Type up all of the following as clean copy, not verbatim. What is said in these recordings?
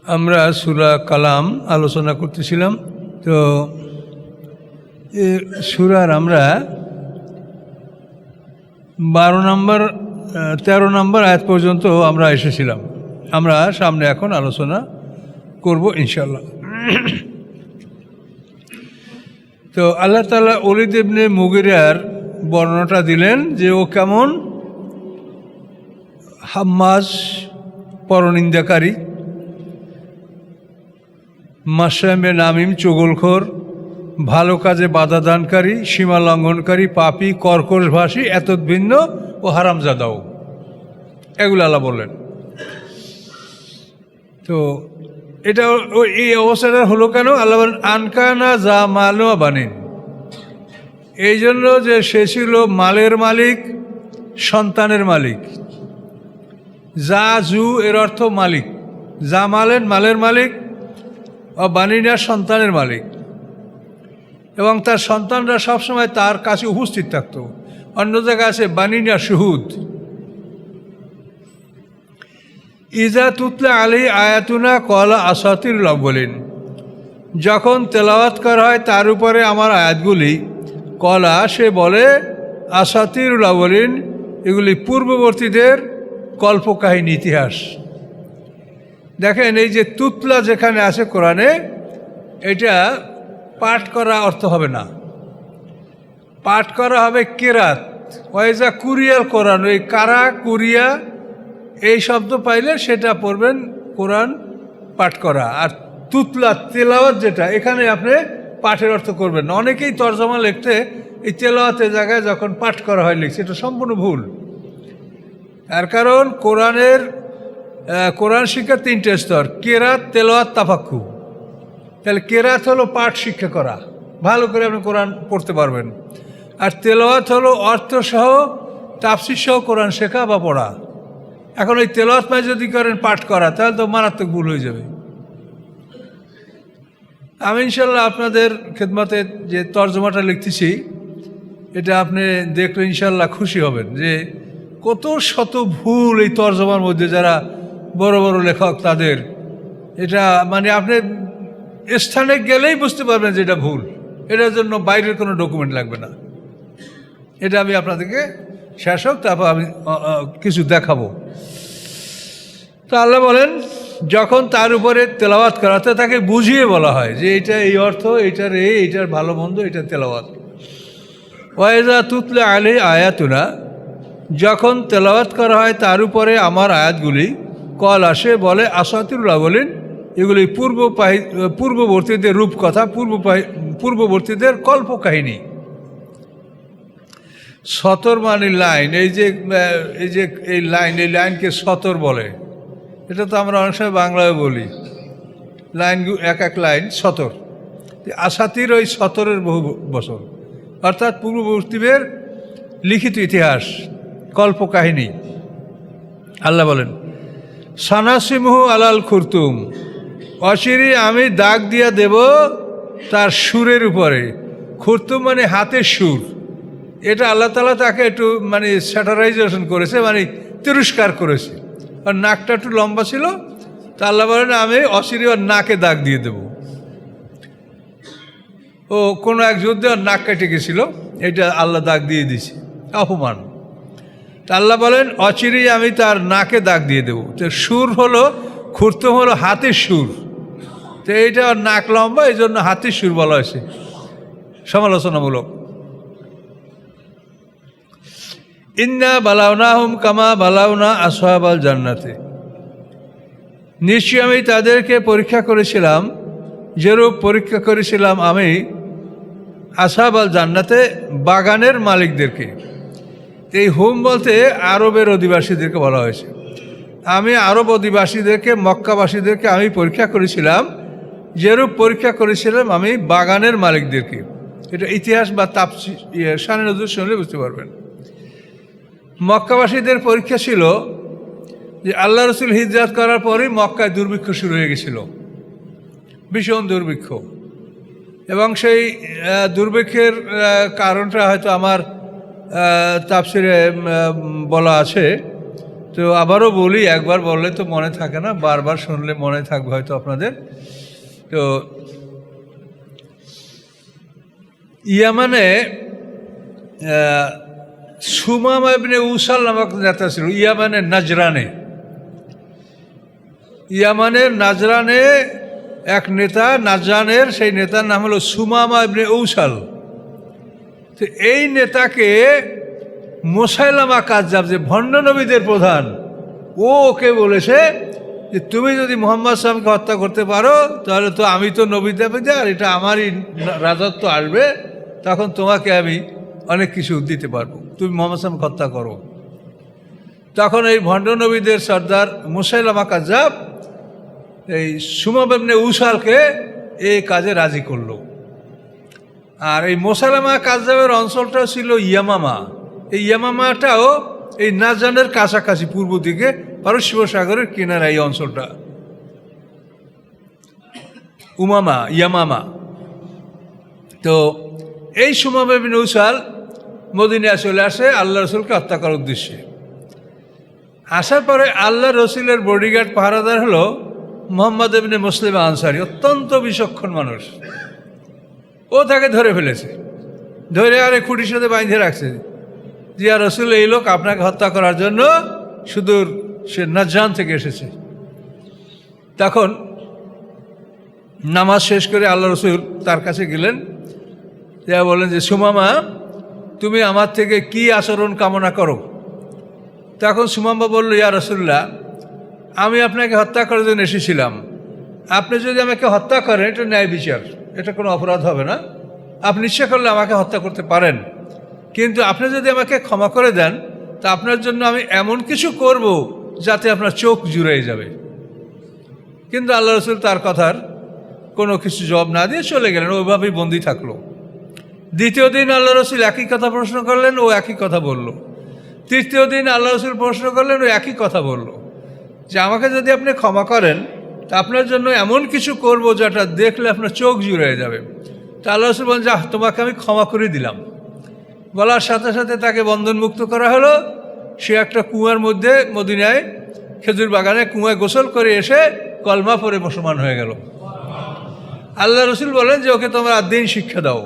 আমরা সূরা কালাম আলোচনা করতেছিলাম। তো সূরার আমরা 12 নম্বর 13 নম্বর আয়াত পর্যন্ত আমরা এসেছিলাম। আমরা সামনে এখন আলোচনা করব ইনশাআল্লাহ। তো আল্লাহ তাআলা ওলীদ ইবনে মুগিরার বর্ণনাটা দিলেন যে ও কেমন হাম্মাজ, পরনিন্দাকারী, মাশামে নামিম, চুগলখোর, ভালো কাজে বাধা দানকারী, সীমা লঙ্ঘনকারী, পাপী, কর্কশভাষী, এতদ্ভিন্ন ও হারামজাদাও, এগুলো আল্লাহ বললেন। তো এটা এই অবস্থাটা হলো কেন? আল্লাহ বলেন আনকানা যা মালো বানিন, এই জন্য যে সে ছিল মালের মালিক, সন্তানের মালিক। যা জু এর অর্থ মালিক, যা মালেন মালের মালিক, ও বানিনার সন্তানের মালিক, এবং তার সন্তানরা সবসময় তার কাছে উপস্থিত থাকত। অন্য জায়গায় আছে বানিনা শুহুদ। ইজা তুতলা আলী আয়াতুনা কলা আসাতিরুল আউয়ালিন, যখন তেলাওয়াত করা হয় তার উপরে আমার আয়াতগুলি, কলা সে বলে আসাতিরুল আউয়ালিন, এগুলি পূর্ববর্তীদের কল্পকাহিনী, ইতিহাস। দেখেন এই যে তুতলা যেখানে আছে কোরআনে, এটা পাঠ করা অর্থ হবে না, পাঠ করা হবে কেরাত। ওয়াইজা কুরিয়াল কোরআন, ওই কারা কুরিয়া এই শব্দ পাইলে সেটা পড়বেন কোরআন পাঠ করা। আর তুতলা তেলাওয়াত যেটা, এখানে আপনি পাঠের অর্থ করবেন না। অনেকেই তর্জমা লিখতে এই তেলাওয়াতের জায়গায় যখন পাঠ করা হয় লিখছে, এটা সম্পূর্ণ ভুল। তার কারণ কোরআন শিক্ষার 3টে স্তর: কেরাত, তেলাওয়াত, তাফাক্কু। তাহলে কেরাত হলো পাঠ শিক্ষা করা, ভালো করে আপনি কোরআন পড়তে পারবেন। আর তেলাওয়াত হলো অর্থসহ তাফসীর সহ কোরআন শেখা বা পড়া। এখন ওই তেলাওয়াত পায় যদি করেন পাঠ করা, তাহলে তো মারাত্মক ভুল হয়ে যাবে। আমি ইনশাল্লাহ আপনাদের খেদমতে যে তর্জমাটা লিখতেছি, এটা আপনি দেখলে ইনশাল্লাহ খুশি হবেন যে কত শত ভুল এই তর্জমার মধ্যে। যারা বড় বড় লেখক তাদের এটা মানে আপনি স্থানে গেলেই বুঝতে পারবেন যে এটা ভুল। এটার জন্য বাইরের কোনো ডকুমেন্ট লাগবে না। এটা আমি আপনাদেরকে শেষ হোক, তারপর আমি কিছু দেখাবো। তো আল্লাহ বলেন যখন তার উপরে তেলাওয়াত করাতে তাকে বুঝিয়ে বলা হয় যে এটা এই অর্থ, এইটার ভালো মন্দ, এটা তেলাওয়াত। ওয়াইজা তুতলা আলী আয়াতুনা, যখন তেলাওয়াত করা হয় তার উপরে আমার আয়াতগুলি, কল আসে বলে আসাতিরুল আউয়ালিন, এগুলি পূর্ববর্তীদের রূপকথা, পূর্ববর্তীদের কল্পকাহিনী। সতর মানে লাইন, এই লাইনকে সতর বলে। এটা তো আমরা অনেক সময় বাংলায় বলি, লাইন এক এক লাইন সতর। আসাতির ওই সতরের বহু বছর, অর্থাৎ পূর্ববর্তীদের লিখিত ইতিহাস, কল্পকাহিনী। আল্লাহ বলেন সানাসিমহু আলাল খুরতুম, অচিরে আমি দাগ দিয়া দেব তার সুরের উপরে। খুরতুম মানে হাতের সুর। এটা আল্লাহ তাআলা তাকে একটু মানে স্যাটারাইজেশন করেছে, মানে তিরস্কার করেছে। আর নাকটা একটু লম্বা ছিল, তা আল্লাহ বলেন আমি অচিরে ওর নাকে দাগ দিয়ে দেব। ও কোনো এক যুদ্ধে ওর নাক কেটে গেছিল, এটা আল্লাহ দাগ দিয়ে দিছে, অপমান। তা আল্লাহ বলেন অচিরেই আমি তার নাকে দাগ দিয়ে দেব। তো সুর হলো, খুরতুম হলো হাতের সুর। তো এইটা ওর নাক লম্বা, এই জন্য হাতের সুর বলা হয়েছে, সমালোচনামূলক। ইন্না বালাউনাহুম কামা বালাউনা আসহাবাল জান্নাতে, নিশ্চয়ই আমি তাদেরকে পরীক্ষা করেছিলাম যেরূপ পরীক্ষা করেছিলাম আমি আসহাবাল জান্নাতে, বাগানের মালিকদেরকে। এই হুম বলতে আরবের অধিবাসীদেরকে বলা হয়েছে। আমি আরব অধিবাসীদেরকে, মক্কাবাসীদেরকে আমি পরীক্ষা করেছিলাম যেরূপ পরীক্ষা করেছিলাম আমি বাগানের মালিকদেরকে। এটা ইতিহাস বা তাফসীর শানে নজুল শুনলে বুঝতে পারবেন। মক্কাবাসীদের পরীক্ষা ছিল যে আল্লাহ রসুল হিজরত করার পরই মক্কায় দুর্ভিক্ষ শুরু হয়ে গেছিল, ভীষণ দুর্ভিক্ষ। এবং সেই দুর্ভিক্ষের কারণটা হয়তো আমার তাফসিরে বলা আছে তো আবারও বলি, একবার বললে তো মনে থাকে না, বারবার শুনলে মনে থাকবে হয়তো আপনাদের। তো ইয়ামানে সুমামা ইবনে উসাল নামক নেতা ছিল ইয়ামানের নাজরানে। ইয়ামানের নাজরানে এক নেতা, নাজরানের সেই নেতার নাম হলো সুমামা ইবনে উসাল। তো এই নেতাকে মুসাইলামা কাজ্জাব, যে ভণ্ড নবীদের প্রধান, ও ওকে বলেছে যে তুমি যদি মুহাম্মদ সাল্লামকে হত্যা করতে পারো তাহলে তো আমি তো নবী দেবী, আর এটা আমারই রাজত্ব আসবে, তখন তোমাকে আমি অনেক কিছু দিতে পারবো, তুমি মুহাম্মদ সাল্লামকে হত্যা করো। তখন এই ভণ্ড নবীদের সর্দার মুসাইলামা কাজ্জাব এই সুমামা ইবনে উসালকে এই কাজে রাজি করলো। আর এই মুসাইলামা কাজ্জাবের অঞ্চলটা ছিল ইয়ামামা। এই ইয়ামামাটাও এই নাজরানের কাছাকাছি, পূর্ব দিকে পারস্য সাগরের কিনারা এই অঞ্চলটা ইয়ামামা। তো এই সুমামা ইবনে উসাল মদিনায় চলে আসে আল্লাহ রসুলকে হত্যা করার উদ্দেশ্যে। আসার পরে আল্লাহ রসুলের বডিগার্ড পাহারাদার হলো মুহাম্মদ ইবনে মুসলিম আনসারী, অত্যন্ত বিচক্ষণ মানুষ। ও তাকে ধরে ফেলেছে, ধরে আরে খুঁটির সাথে বাঁধে রাখছে। জিয়া রসুল, এই লোক আপনাকে হত্যা করার জন্য সুদূর সে নাজরান থেকে এসেছে। তখন নামাজ শেষ করে আল্লাহ রসুল তার কাছে গেলেন, যা বলেন যে সুমামা, তুমি আমার থেকে কি আচরণ কামনা করো? তখন সুমামা বলল, ইয়া রাসূলুল্লাহ, আমি আপনাকে হত্যা করার জন্য এসেছিলাম। আপনি যদি আমাকে হত্যা করেন এটা ন্যায় বিচার, এটা কোনো অপরাধ হবে না। আপনি ইচ্ছা করলে আমাকে হত্যা করতে পারেন, কিন্তু আপনি যদি আমাকে ক্ষমা করে দেন তা আপনার জন্য আমি এমন কিছু করব যাতে আপনার চোখ জুড়ে যাবে। কিন্তু আল্লাহ রসুল তার কথার কোনো কিছু জবাব না দিয়ে চলে গেলেন, ওইভাবেই বন্দি থাকলো। দ্বিতীয় দিন আল্লাহ রসুল একই কথা প্রশ্ন করলেন, ও একই কথা বলল। তৃতীয় দিন আল্লাহ রসুল প্রশ্ন করলেন, ও একই কথা বলল যে আমাকে যদি আপনি ক্ষমা করেন তা আপনার জন্য এমন কিছু করব যেটা দেখলে আপনার চোখ জুড়ে যাবে। তা আল্লাহ রসুল বলেন, যা, তোমাকে আমি ক্ষমা করে দিলাম। বলার সাথে সাথে তাকে বন্ধনমুক্ত করা হলো। সে একটা কুয়ার মধ্যে মদিনায় খেজুর বাগানে কুয়ায় গোসল করে এসে কলমা পড়ে মুসলমান হয়ে গেল। আল্লাহ রসুল বলেন যে ওকে তোমরা দিন শিক্ষা দাও।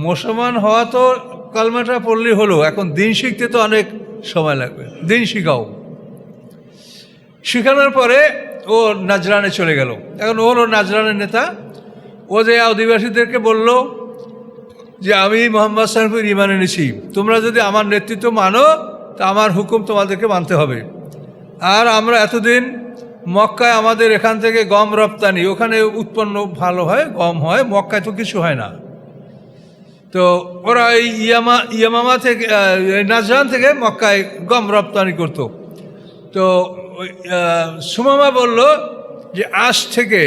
মুসলমান হওয়া তো কলমাটা পড়লেই হলো, এখন দিন শিখতে তো অনেক সময় লাগবে, দিন শিখাও। শিখানোর পরে ও নাজরানে চলে গেল। এখন ও হলো নাজরানের নেতা। ও যে অধিবাসীদেরকে বলল যে আমি মুহাম্মদ সাল্লাল্লাহু ঈমান এনেছি, তোমরা যদি আমার নেতৃত্ব মানো তা আমার হুকুম তোমাদেরকে মানতে হবে। আর আমরা এতদিন মক্কায় আমাদের এখান থেকে গম রপ্তানি, ওখানে উৎপন্ন ভালো হয়, গম হয়, মক্কায় তো কিছু হয় না। তো ওরা এই ইয়ামামা থেকে, নাজরান থেকে মক্কায় গম রপ্তানি করত। তো সুমামা বলল যে আজ থেকে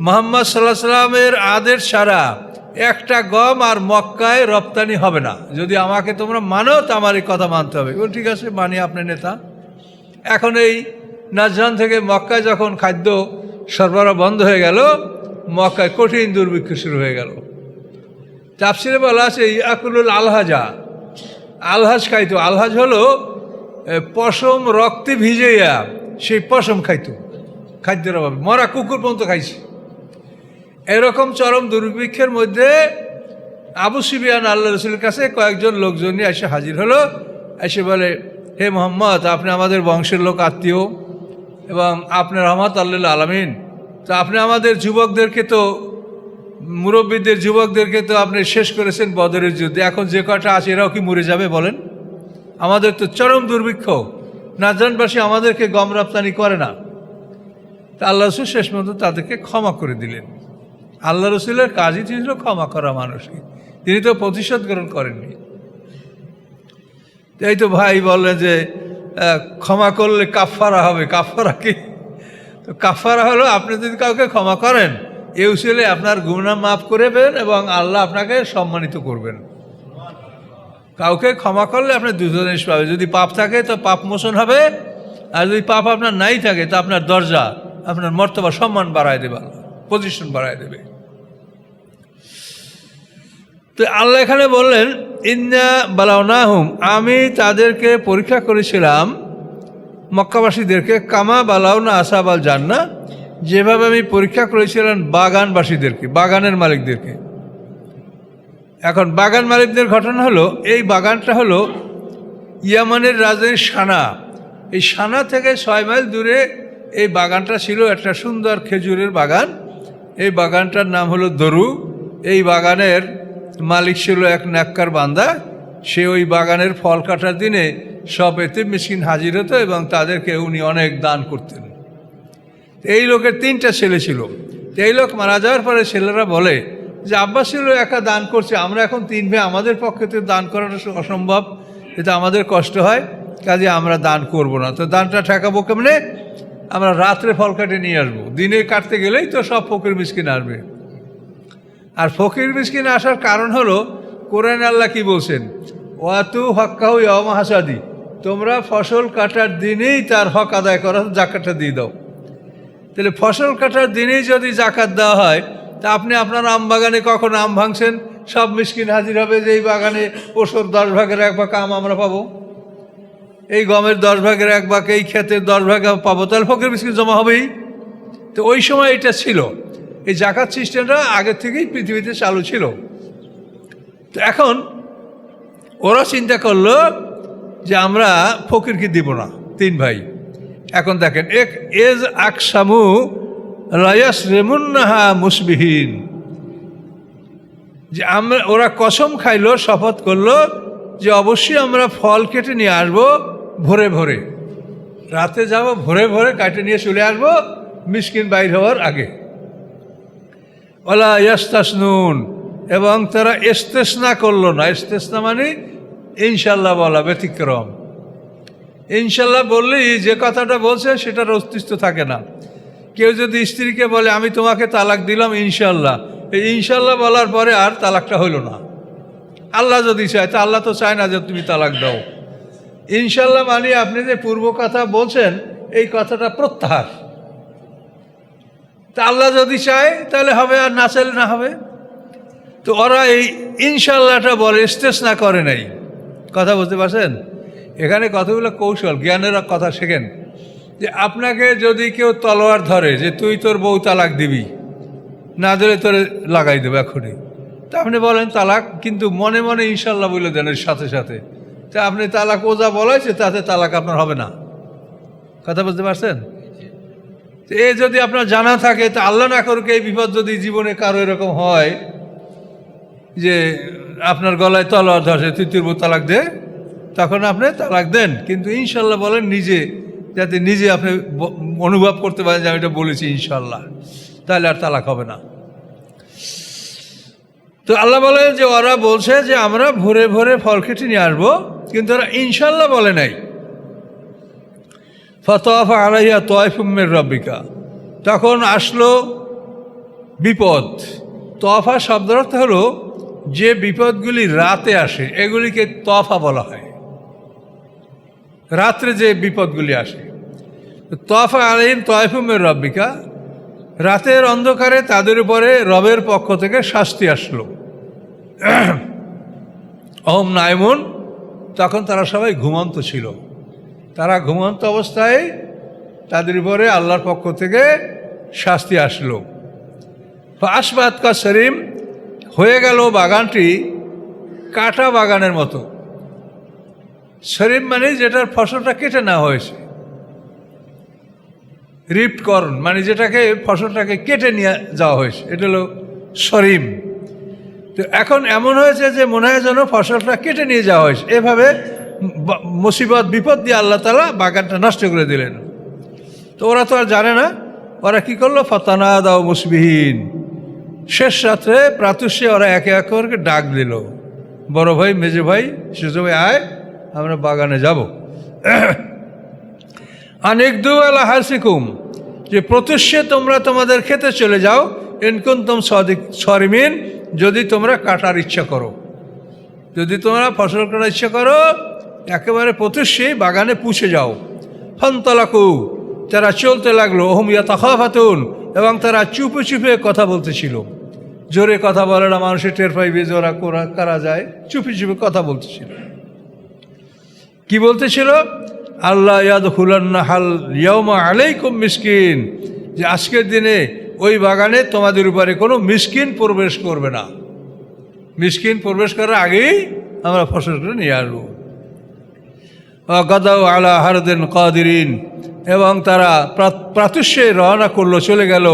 মুহাম্মদ সাল্লাল্লাহু আলাইহি সাল্লামের আদেশ ছাড়া একটা গম আর মক্কায় রপ্তানি হবে না। যদি আমাকে তোমরা মানো তো আমার এই কথা মানতে হবে। ঠিক আছে, মানি, আপনার নেতা। এখন এই নাজরান থেকে মক্কায় যখন খাদ্য সরবরাহ বন্ধ হয়ে গেল, মক্কায় কঠিন দুর্ভিক্ষ শুরু হয়ে গেল। তাফসিরে বলা আছে ইয়াকুলুল আলহাজা, আলহাজ খাইতো। আলহাজ হলো পশম রক্তে ভিজেয়া সেই পশম খাইতো, খাদ্যের অভাবে মরা কুকুর পর্যন্ত খাইছে। এরকম চরম দুর্ভিক্ষের মধ্যে আবু সুফিয়ান আল্লাহ রসুলের কাছে কয়েকজন লোকজন নিয়ে এসে হাজির হলো। এসে বলে, হে মোহাম্মদ, আপনি আমাদের বংশের লোক, আত্মীয়, এবং আপনার রহমত আল্লাহ আলামিন, তো আপনি আমাদের যুবকদেরকে তো, মুরব্বীদের যুবকদেরকে তো আপনি শেষ করেছেন বদরের যুদ্ধে। এখন যে কটা আছে এরাও কি মরে যাবে বলেন? আমাদের তো চরম দুর্ভিক্ষ, নাজরানবাসী আমাদেরকে গম রপ্তানি করে না। তা আল্লাহ রসুল শেষ পর্যন্ত তাদেরকে ক্ষমা করে দিলেন। আল্লাহ রসুলের কাজই ছিল ক্ষমা করা মানুষকে, তিনি তো প্রতিশোধ গ্রহণ করেননি। এই তো ভাই বললেন যে ক্ষমা করলে কাফারা হবে। কাফারা কি? তো কাফারা হলো আপনি যদি কাউকে ক্ষমা করেন, এ উসিলে আপনার গুনাহ মাফ করবেন এবং আল্লাহ আপনাকে সম্মানিত করবেন। কাউকে ক্ষমা করলে আপনি দুটো জিনিস পাবেন। যদি পাপ থাকে তো পাপ মোচন হবে, আর যদি পাপ আপনার নাই থাকে তো আপনার দরজা, আপনার মর্তবা, সম্মান বাড়ায় দেবে, পজিশন বাড়ায় দেবে। তো আল্লাহ এখানে বললেন ইন্না বালাওনাহুম, আমি তাদেরকে পরীক্ষা করেছিলাম মক্কাবাসীদেরকে কামা বালাও না আসাবাল জান্না, যেভাবে আমি পরীক্ষা করেছিলাম বাগানবাসীদেরকে, বাগানের মালিকদেরকে। এখন বাগান মালিকদের ঘটনা হলো, এই বাগানটা হলো ইয়ামানের রাজধানী সানা। এই সানা থেকে 6 মাইল দূরে এই বাগানটা ছিল, একটা সুন্দর খেজুরের বাগান। এই বাগানটার নাম হলো দরু। এই বাগানের মালিক ছিল এক নেককার বান্দা। সে ওই বাগানের ফল কাটার দিনে সব এতিম মিসকিন হাজির হতো এবং তাদেরকে উনি অনেক দান করতেন। এই লোকের 3টা ছেলে ছিল। এই লোক মারা যাওয়ার পরে ছেলেরা বলে যে আব্বা ছিল একা দান করছে, আমরা এখন 3 ভাই, আমাদের পক্ষে তো দান করাটা অসম্ভব, এটা আমাদের কষ্ট হয়, কাজে আমরা দান করব না। তো দানটা ঠেকাবো কেমনে? আমরা রাত্রে ফল কাটে নিয়ে আসবো, দিনে কাটতে গেলেই তো সব ফকির মিসকিন আসবে। আর ফকির মিসকিন আসার কারণ হলো, কোরআনে আল্লাহ কি বলছেন? ওয়াতু হক্কাহু ইয়াওমা হাসাদি, তোমরা ফসল কাটার দিনেই তার হক আদায় করা, জাকাতটা দিয়ে দাও। তাহলে ফসল কাটার দিনেই যদি জাকাত দেওয়া হয়, তা আপনি আপনার আম বাগানে কখন আম ভাঙছেন, সব মিসকিন হাজির হবে যে এই বাগানে ওষুধ 10 ভাগের 1 ভাগ আম আমরা পাবো, এই গমের 10 ভাগের 1 ভাগ, এই ক্ষেতের 10 ভাগ পাবো, তাহলে ফকির মিসকিন জমা হবেই। তো ওই সময় এটা ছিল, এই জাকাত সিস্টেমটা আগের থেকেই পৃথিবীতে চালু ছিল। তো এখন ওরা চিন্তা করলো যে আমরা ফকিরকে দিব না, 3 ভাই। এখন দেখেন, এক এজ আকসামু রায়াস রেমুন্নাহা মুসবিহীন, যে আমরা, ওরা কসম খাইলো, শপথ করলো যে অবশ্যই আমরা ফল কেটে নিয়ে আসবো ভোরে ভোরে, রাতে যাব, ভোরে ভোরে কাটে নিয়ে চলে আসবো মিসকিন বাইর হওয়ার আগে। ওলা ইয়াস্তাসনুন, এবং তারা ইস্তেসনা করলো না। ইস্তেসনা মানে ইনশাল্লাহ বলা, ব্যতিক্রম। ইনশাল্লাহ বললেই যে কথাটা বলছে সেটার অস্তিত্ব থাকে না। কেউ যদি স্ত্রীকে বলে আমি তোমাকে তালাক দিলাম ইনশাল্লাহ, এই ইনশাল্লাহ বলার পরে আর তালাকটা হইল না। আল্লাহ যদি চায়, তা আল্লাহ তো চায় না যে তুমি তালাক দাও। ইনশাল্লাহ মানে আপনি যে পূর্ব কথা বলছেন এই কথাটা প্রত্যাহার। তা আল্লাহ যদি চায় তাহলে হবে, আর না চাইলে না হবে। তো ওরা এই ইনশাল্লাহটা বলে, ইস্তেসনা করে নাই। কথা বুঝতে পারছেন? এখানে কতগুলো কৌশল, জ্ঞানের কথা শেখেন। যে আপনাকে যদি কেউ তলোয়ার ধরে যে তুই তোর বউ তালাক দিবি, না দিলে তোরে লাগাই দেবে এখনই, তা আপনি বলেন তালাক, কিন্তু মনে মনে ইনশাল্লাহ বলে দেন এর সাথে সাথে, তা আপনি তালাক ওজা বলাইছে, তাতে তালাক আপনার হবে না। কথা বুঝতে পারছেন? এ যদি আপনার জানা থাকে, তা আল্লাহ না করুক এই বিপদ যদি জীবনে কারো এরকম হয় যে আপনার গলায় তলোয়ার ধরছে, তুই তোর বউ তালাক দে, তখন আপনি তালাক দেন, কিন্তু ইনশাল্লাহ বলেন নিজে, যাতে নিজে আপনি অনুভব করতে পারেন যে আমি এটা বলেছি ইনশাল্লাহ, তাহলে আর তালাক হবে না। তো আল্লাহ বলে যে ওরা বলছে যে আমরা ভোরে ভোরে ফল কেটে নিয়ে আসবো, কিন্তু ওরা ইনশাল্লাহ বলে নাই। ফাতাওয়াফা আলাইহা তায়ফুম মির রাব্বিকা, তখন আসলো বিপদ। তফা শব্দের অর্থ হলো যে বিপদগুলি রাতে আসে, এগুলিকে তফা বলা হয়। রাত্রে যে বিপদগুলি আসে, তফা আলাইহিম তায়ফুম মির রাব্বিকা, রাতের অন্ধকারে তাদের উপরে রবের পক্ষ থেকে শাস্তি আসলো। অহম নাইমুন, তখন তারা সবাই ঘুমন্ত ছিল। তারা ঘুমন্ত অবস্থায় তাদের উপরে আল্লাহর পক্ষ থেকে শাস্তি আসলো। আসবাত কা সরিম, হয়ে গেল বাগানটি কাটা বাগানের মতো। সরিম মানে যেটার ফসলটা কেটে নেওয়া হয়েছে, রিপ্ট করন মানে যেটাকে ফসলটাকে কেটে নিয়ে যাওয়া হয়েছে, এটা হলো সরিম। তো এখন এমন হয়েছে যে মনে হয় যেন ফসলটা কেটে নিয়ে যাওয়া হয়েছে। এভাবে মুসিবত বিপদ দিয়ে আল্লাহ তাআলা বাগানটা নষ্ট করে দিলেন। তো ওরা তো আর জানে না, ওরা কি করলো? ফাতানা দাও মুসবিহীন, শেষ রাত্রে প্রাতুষ্যে ওরা একে একে করে ডাক দিল, বড় ভাই, মেজে ভাই, সেজো ভাই, আয় আমরা বাগানে যাব। আনিকদু আলা হাসিকুম, যে প্রত্যুষে তোমরা তোমাদের খেতে চলে যাও, ইনকুনতুম সরিমিন, যদি তোমরা কাটার ইচ্ছা করো, যদি তোমরা ফসল কাটার ইচ্ছা করো, একেবারে প্রত্যুষেই বাগানে পুষে যাও। ফানতালাকু, তারা চলতে লাগলো। ওহুম ইয়াতাখাফাতুন, এবং তারা চুপে চুপে কথা বলতেছিল। জোরে কথা বলে না, মানুষের টের পাইবে যে ওরা কারা যায়, চুপে চুপে কথা বলতেছিল। কি বলতেছিল? আল্লাহ ইয়াদখুলান্না হাল ইয়াউমা আলাইকুম মিসকিন, যে আজকের দিনে ওই বাগানে তোমাদের উপরে কোনো মিসকিন প্রবেশ করবে না। মিসকিন প্রবেশ করার আগেই আমরা ফসলটা নিয়ে আসবো। গাদাউ আলা হারদিন কাদিরিন, এবং তারা প্রাতুষ্যে রওনা করলো, চলে গেল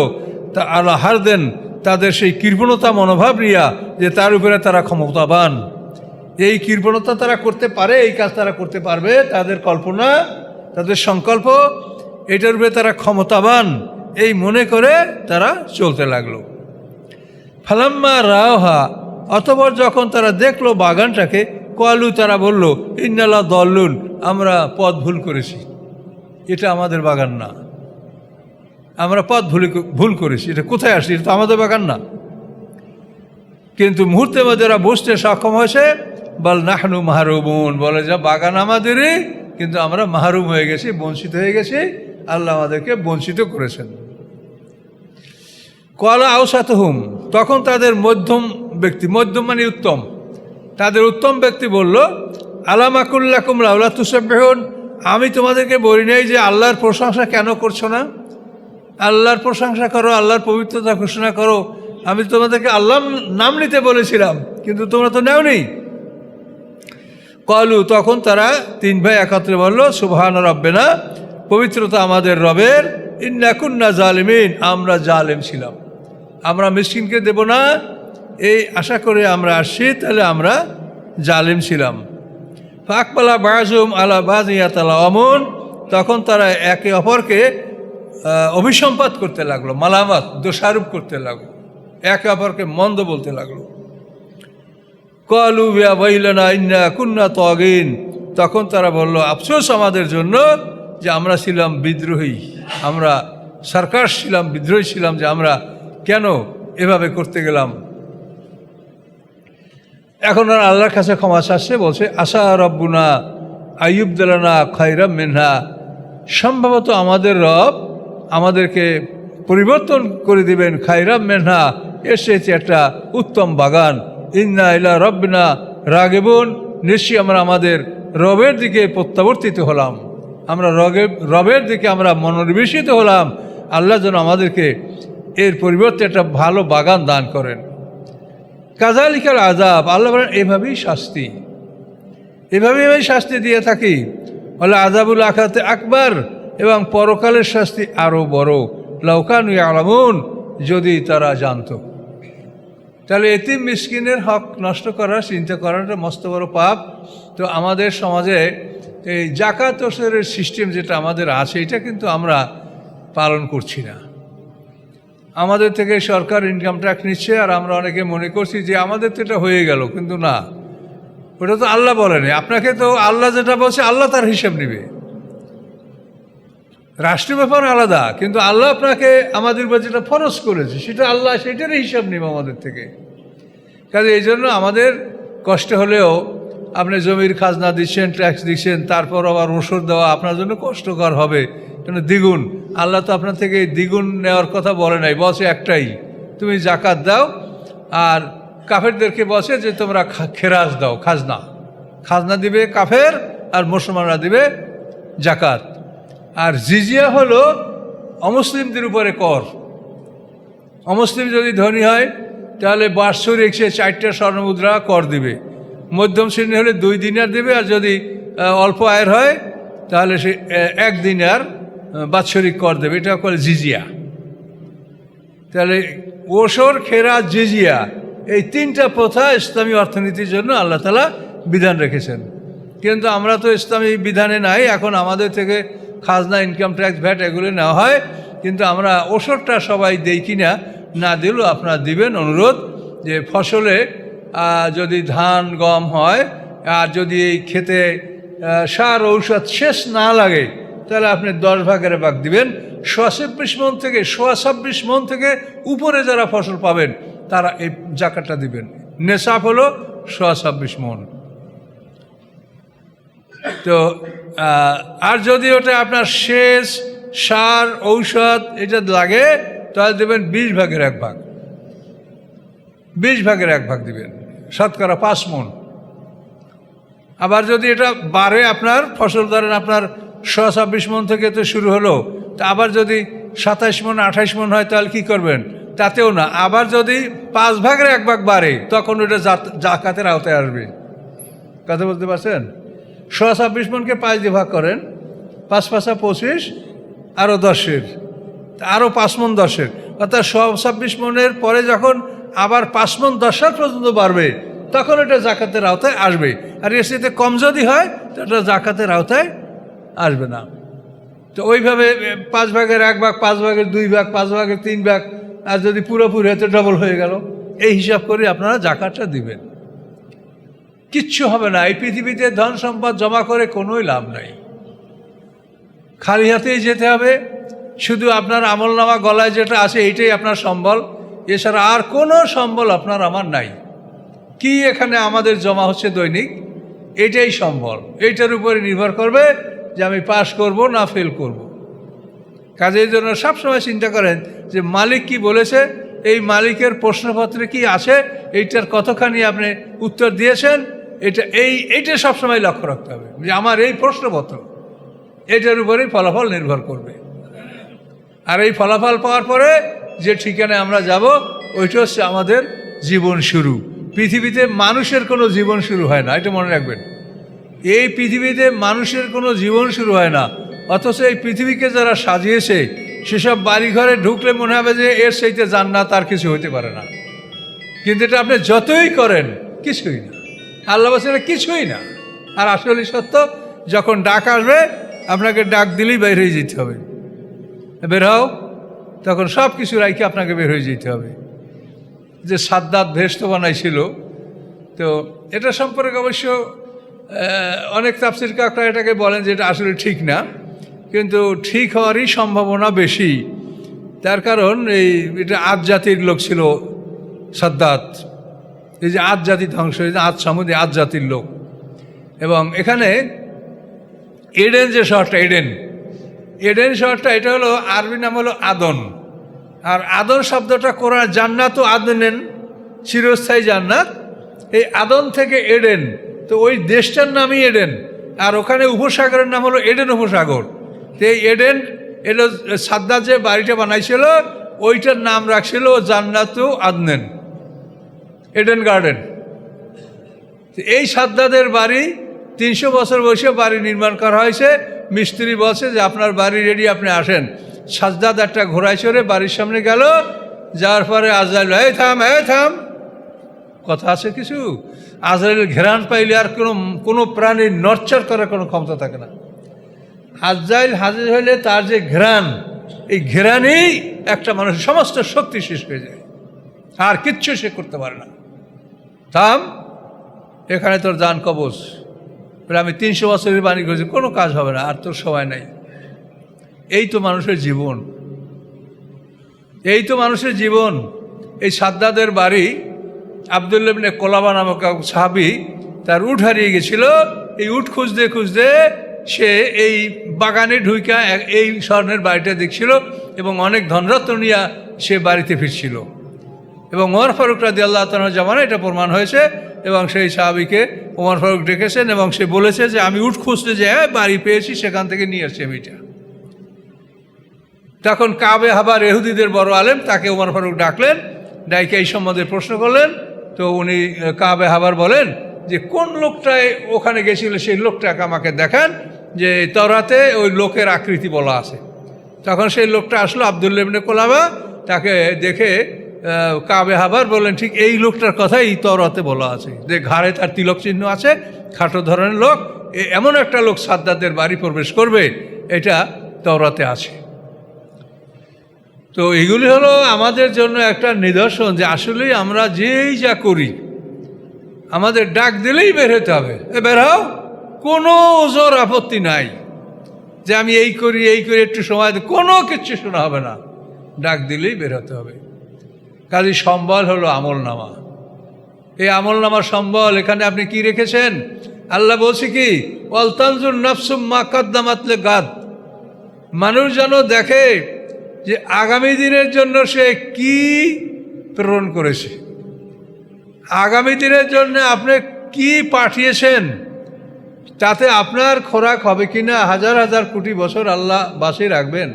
তা আলা হারদেন, তাদের সেই কৃপণতা মনোভাব নিয়া যে তার উপরে তারা ক্ষমতাবান, এই কৃপণতা তারা করতে পারে, এই কাজ তারা করতে পারবে, তাদের কল্পনা, তাদের সংকল্প, এটার উপরে তারা ক্ষমতাবান, এই মনে করে তারা চলতে লাগলো। ফালাম্মা রাওহা, অতঃপর যখন তারা দেখলো বাগানটাকে, কলু, তারা বলল, ইন্নাল্লাহ দল্লুন, আমরা পথ ভুল করেছি, এটা আমাদের বাগান না, আমরা পথ ভুল করেছি, এটা কোথায় আসছি, এটা তো আমাদের বাগান না। কিন্তু মুহূর্তের মধ্যে এরা বুঝতে সক্ষম হয়েছে, বল নাহনু মাহরুমুন, বলে যা বাগান আমাদেরই, কিন্তু আমরা মাহরুম হয়ে গেছি, বঞ্চিত হয়ে গেছি, আল্লাহ আমাদেরকে বঞ্চিত করেছেন। কলা আওসাতহুম, তখন তাদের মধ্যম ব্যক্তি, মধ্যম মানে উত্তম, তাদের উত্তম ব্যক্তি বলল, আলামাকুল্লাকুম লাউলা তুসাব্বিহুন, আমি তোমাদেরকে বলি নাই যে আল্লাহর প্রশংসা কেন করছো না, আল্লাহর প্রশংসা করো, আল্লাহর পবিত্রতা ঘোষণা করো, আমি তোমাদেরকে আল্লাহর নাম নিতে বলেছিলাম, কিন্তু তোমরা তো নেওনি। কলু, তখন তারা তিন ভাই একত্রে বলল, সুবহান রাব্বিনা, পবিত্রতা আমাদের রবের, ইন্না কুন্না জালিমিন, আমরা জালেম ছিলাম, আমরা মিসকিনকে দেব না এই আশা করে আমরা আসছি, তাহলে আমরা জালেম ছিলাম। ফাকবালা বাজুম আলা বাজিয়াতালা অমন, তখন তারা একে অপরকে অভিসম্পাত করতে লাগলো, মালামাত, দোষারোপ করতে লাগলো, একে অপরকে মন্দ বলতে লাগলো। কলু বিয়া বইলানা ইন্না কুন্না তগিন, তখন তারা বলল, আফসোস আমাদের জন্য যে আমরা ছিলাম বিদ্রোহী, আমরা সরকার ছিলাম, বিদ্রোহী ছিলাম, যে আমরা কেন এভাবে করতে গেলাম। এখন আর আল্লাহর কাছে ক্ষমা চাচ্ছে, বলছে আশা রব্বুনা আইয়ুবদালানা খায়রাম মিনহা, সম্ভবত আমাদের রব আমাদেরকে পরিবর্তন করে দিবেন, খায়রাম মিনহা, এসেছে একটা উত্তম বাগান। ইন্না ইলা রব্বিনা রাগিবুন, নিশ্চয়ই আমরা আমাদের রবের দিকে প্রত্যাবর্তিত হলাম, আমরা রবের দিকে আমরা মনোনিবেশিত হলাম, আল্লাহ যেন আমাদেরকে এর পরিবর্তে একটা ভালো বাগান দান করেন। কাযালিকাল আযাব, আল্লাহ বলেন এভাবেই শাস্তি, এভাবেই আমি শাস্তি দিয়ে থাকি। বলে আযাবুল আখিরাতি আকবার, এবং পরকালের শাস্তি আরও বড়, লাউ কানু ইয়ালামুন, যদি তারা জানতো। তাহলে এতিম মিসকিনের হক নষ্ট করার চিন্তা করাটা মস্ত বড় পাপ। তো আমাদের সমাজে এই জাকাত ওসরের সিস্টেম যেটা আমাদের আছে, এটা কিন্তু আমরা পালন করছি না। আমাদের থেকে সরকার ইনকাম ট্যাক্স নিচ্ছে, আর আমরা অনেকে মনে করছি যে আমাদের তো এটা হয়ে গেল, কিন্তু না, ওটা তো আল্লাহ বলেনি। আপনাকে তো আল্লাহ যেটা বলছে, আল্লাহ তার হিসাব নেবে, রাষ্ট্রীয় ব্যাপার আলাদা, কিন্তু আল্লাহ আপনাকে আমাদের উপর যেটা ফরজ করেছে সেটা আল্লাহ সেটারই হিসাব নেবে আমাদের থেকে। কাজে এই জন্য আমাদের কষ্ট হলেও, আপনি জমির খাজনা দিচ্ছেন, ট্যাক্স দিচ্ছেন, তারপর আবার ওষুধ দেওয়া আপনার জন্য কষ্টকর হবে, কেন দ্বিগুণ। আল্লাহ তো আপনার থেকে দ্বিগুণ নেওয়ার কথা বলে নাই, বলছে একটাই, তুমি জাকাত দাও, আর কাফেরদেরকে বলছে যে তোমরা খেরাজ দাও, খাজনা দিবে কাফের, আর মুসলমানরা দিবে জাকাত। আর জিজিয়া হলো অমুসলিমদের উপরে কর। অমুসলিম যদি ধনী হয় তাহলে বাৎসরিক সে 4টা স্বর্ণমুদ্রা কর দিবে, মধ্যম শ্রেণী হলে 2 দিনার দেবে, আর যদি অল্প আয়ের হয় তাহলে সে 1 দিনার বাৎসরিক কর দেবে, এটা বলে জিজিয়া। তাহলে ওসর, খেরাত, জিজিয়া, এই 3টা প্রথা ইসলামী অর্থনীতির জন্য আল্লাহ তাআলা বিধান রেখেছেন। কিন্তু আমরা তো ইসলামী বিধানে নাই, এখন আমাদের থেকে খাজনা, ইনকাম ট্যাক্স, ভ্যাট এগুলো নেওয়া হয়, কিন্তু আমরা ওষুধটা সবাই দেই কিনা, না দিলেও আপনারা দিবেন। অনুরোধ যে ফসলে যদি ধান গম হয়, আর যদি এই খেতে সার ঔষধ শেষ না লাগে, তাহলে আপনি 10 ভাগের ভাগ দিবেন। 26 মণ থেকে 26 মণ থেকে উপরে যারা ফসল পাবেন তারা এই জাকাতটা দিবেন। নেশাব হলো 26 মণ। তো আর যদি ওটা আপনার শেষ সার ঔষধ এটা লাগে, তাহলে দেবেন 20 ভাগের 1 ভাগ, 20 ভাগের 1 ভাগ দিবেন, শতকরা 5 মণ। আবার যদি এটা বাড়ে, আপনার ফসল ধরেন আপনার 26 মণ থেকে তো শুরু হলো, তা আবার যদি 27 মণ 28 মণ হয় তাহলে কী করবেন? তাতেও না। আবার যদি 5 ভাগের 1 ভাগ বাড়ে তখন ওটা জাকাতের আওতায় আসবে। কথা বলতে পারছেন? 26 মণকে 5 দিয়ে ভাগ করেন, 5 5 25, আরও 10-এর, আরও 5 মণ 10-এর, অর্থাৎ 26 মণের পরে যখন আবার 5 মণ 10 পর্যন্ত বাড়বে তখন এটা জাকাতের আওতায় আসবে। আর এর সাথে কম যদি হয় তো এটা জাকাতের আওতায় আসবে না। তো ওইভাবে 5 ভাগের 1 ভাগ, 5 ভাগের 2 ভাগ, 5 ভাগের 3 ভাগ, আর যদি পুরোপুরি হয়তো ডবল হয়ে গেল। এই হিসাব করে আপনারা জাকাতটা দিবেন। কিচ্ছু হবে না। এই পৃথিবীতে ধন সম্পদ জমা করে কোনোই লাভ নাই, খালি হাতেই যেতে হবে। শুধু আপনার আমলনামা গলায় যেটা আছে এইটাই আপনার সম্বল, এছাড়া আর কোনো সম্বল আপনার আমার নাই। কি এখানে আমাদের জমা হচ্ছে দৈনিক, এটাই সম্বল। এইটার উপরে নির্ভর করবে যে আমি পাস করব না ফেল করব। কাজের জন্য সবসময় চিন্তা করেন যে মালিক কি বলেছে, এই মালিকের প্রশ্নপত্রে কি আছে, এইটার কতখানি আপনি উত্তর দিয়েছেন, এইটা সবসময় লক্ষ্য রাখতে হবে যে আমার এই প্রশ্নপত্র, এটার উপরেই ফলাফল নির্ভর করবে। আর এই ফলাফল পাওয়ার পরে যে ঠিকানায় আমরা যাব ওইটা হচ্ছে আমাদের জীবন শুরু। পৃথিবীতে মানুষের কোনো জীবন শুরু হয় না, এটা মনে রাখবেন। এই পৃথিবীতে মানুষের কোনো জীবন শুরু হয় না, অথচ এই পৃথিবীকে যারা সাজিয়েছে সেসব বাড়িঘরে ঢুকলে মনে হবে যে এর সেইতে জান্নাত আর কিছু হইতে পারে না। কিন্তু এটা আপনি যতই করেন কিছুই না, আল্লাহ বলছেন কিছুই না। আর আসলে সত্য, যখন ডাক আসবে আপনাকে ডাক দিলেই বের হয়ে যেতে হবে। বের হও, তখন সব কিছু রাইকে আপনাকে বের হয়ে যেতে হবে। যে সাদ্দাত ভেস্ত বানাইছিল, তো এটা সম্পর্কে অবশ্য অনেক তাফসীর কাকরা এটাকে বলেন যে এটা আসলে ঠিক না, কিন্তু ঠিক হওয়ারই সম্ভাবনা বেশি। তার কারণ এটা আদ জাতির লোক ছিল সাদ্দাত। এই যে আদ জাতি ধ্বংস হয়েছে, আদ সামুদ্রে আদ জাতির লোক। এবং এখানে এডেন যে শহরটা, এডেন শহরটা, এটা হলো আরবি নাম হলো আদন। আর আদন শব্দটা কোরআন, জান্নাত ও আদনেন, চিরস্থায়ী জান্নাত। এই আদন থেকে এডেন, তো ওই দেশটার নামই এডেন। আর ওখানে উপসাগরের নাম হলো এডেন উপসাগর। তো এই এডেন এলো সাদ্দাত যে বাড়িটা বানাইছিল ওইটার নাম রাখছিল জান্নাত ও আদনেন, এডেন গার্ডেন। এই সাদ্দাতের বাড়ি 300 বছর বয়সে বাড়ি নির্মাণ করা হয়েছে। মিস্ত্রি বলছে যে আপনার বাড়ি রেডি, আপনি আসেন। সাদ্দাত একটা ঘোড়ায় চড়ে বাড়ির সামনে গেল, যাওয়ার পরে আজরাইল, এই থাম, কথা আছে কিছু। আজরাইল ঘেরান পাইলে আর কোনো প্রাণীর নড়চড় করার কোনো ক্ষমতা থাকে না। আজরাইল হাজির হইলে তার যে ঘেরান, এই ঘেরানেই একটা মানুষের সমস্ত শক্তি শেষ হয়ে যায়, আর কিচ্ছু সে করতে পারে না। থাম, এখানে তোর জান কবজ। আমি 300 বছরের বাণী করেছি, কোনো কাজ হবে না, আর তোর সময় নাই। এই তো মানুষের জীবন, এই তো মানুষের জীবন। এই সাদ্দাতের বাড়ি, আব্দুল্লাহ ইবনে কোলাবা নামক সাহাবী, তার উট হারিয়ে গেছিল। এই উট খুঁজতে খুঁজতে সে এই বাগানে ঢুইকা এই স্বর্ণের বাড়িটা দেখছিল এবং অনেক ধনরত্ন নিয়ে সে বাড়িতে ফিরছিল। এবং ওমর ফারুক রাদিয়াল্লাহু তাআলার জামানায় এটা প্রমাণ হয়েছে। এবং সেই সাহাবীকে ওমর ফারুক ডেকেছেন এবং সে বলেছে যে আমি উট খুঁজতে যাই বাড়ি পেয়েছি, সেখান থেকে নিয়ে আসছি আমি এটা। তখন কাবে হাবার ইহুদিদের বড় আলেম, তাকে ওমর ফারুক ডাকলেন, ডাইকে এই সম্বন্ধে প্রশ্ন করলেন। তো উনি কাবে হাবার বলেন যে কোন লোকটায় ওখানে গেছিল সেই লোকটাকে আমাকে দেখান, যে তওরাতে ওই লোকের আকৃতি বলা আছে। তখন সেই লোকটা আসলো, আব্দুল্লাহ ইবনে কোলাবা। তাকে দেখে কাবে হাবার বললেন, ঠিক এই লোকটার কথাই তওরাতে বলা আছে, যে ঘাড়ে তার তিলক চিহ্ন আছে, খাটো ধরনের লোক, এমন একটা লোক সাদ্দাতের বাড়ি প্রবেশ করবে, এটা তওরাতে আছে। তো এগুলি হলো আমাদের জন্য একটা নিদর্শন যে আসলেই আমরা যেই যা করি আমাদের ডাক দিলেই বের হতে হবে। বের হও, কোনো ওজোর আপত্তি নাই যে আমি এই করি একটু সময়, কোনো কিচ্ছু শোনা হবে না, ডাক দিলেই বের হতে হবে। কাজে সম্বল হলো আমলনামা। এই আমলনামার সম্বল এখানে আপনি কি রেখেছেন? আল্লাহ বলছে কি, ওয়ালতানজুর নাফসুম মা কাদ্দামাত লিগাদ, মানুষ যেন দেখে যে আগামী দিনের জন্য সে কি প্রেরণ করেছে, আগামী দিনের জন্য আপনি কি পাঠিয়েছেন, তাতে আপনার খোরাক হবে কি না হাজার হাজার কোটি বছর আল্লাহ বাঁচিয়ে রাখবেন।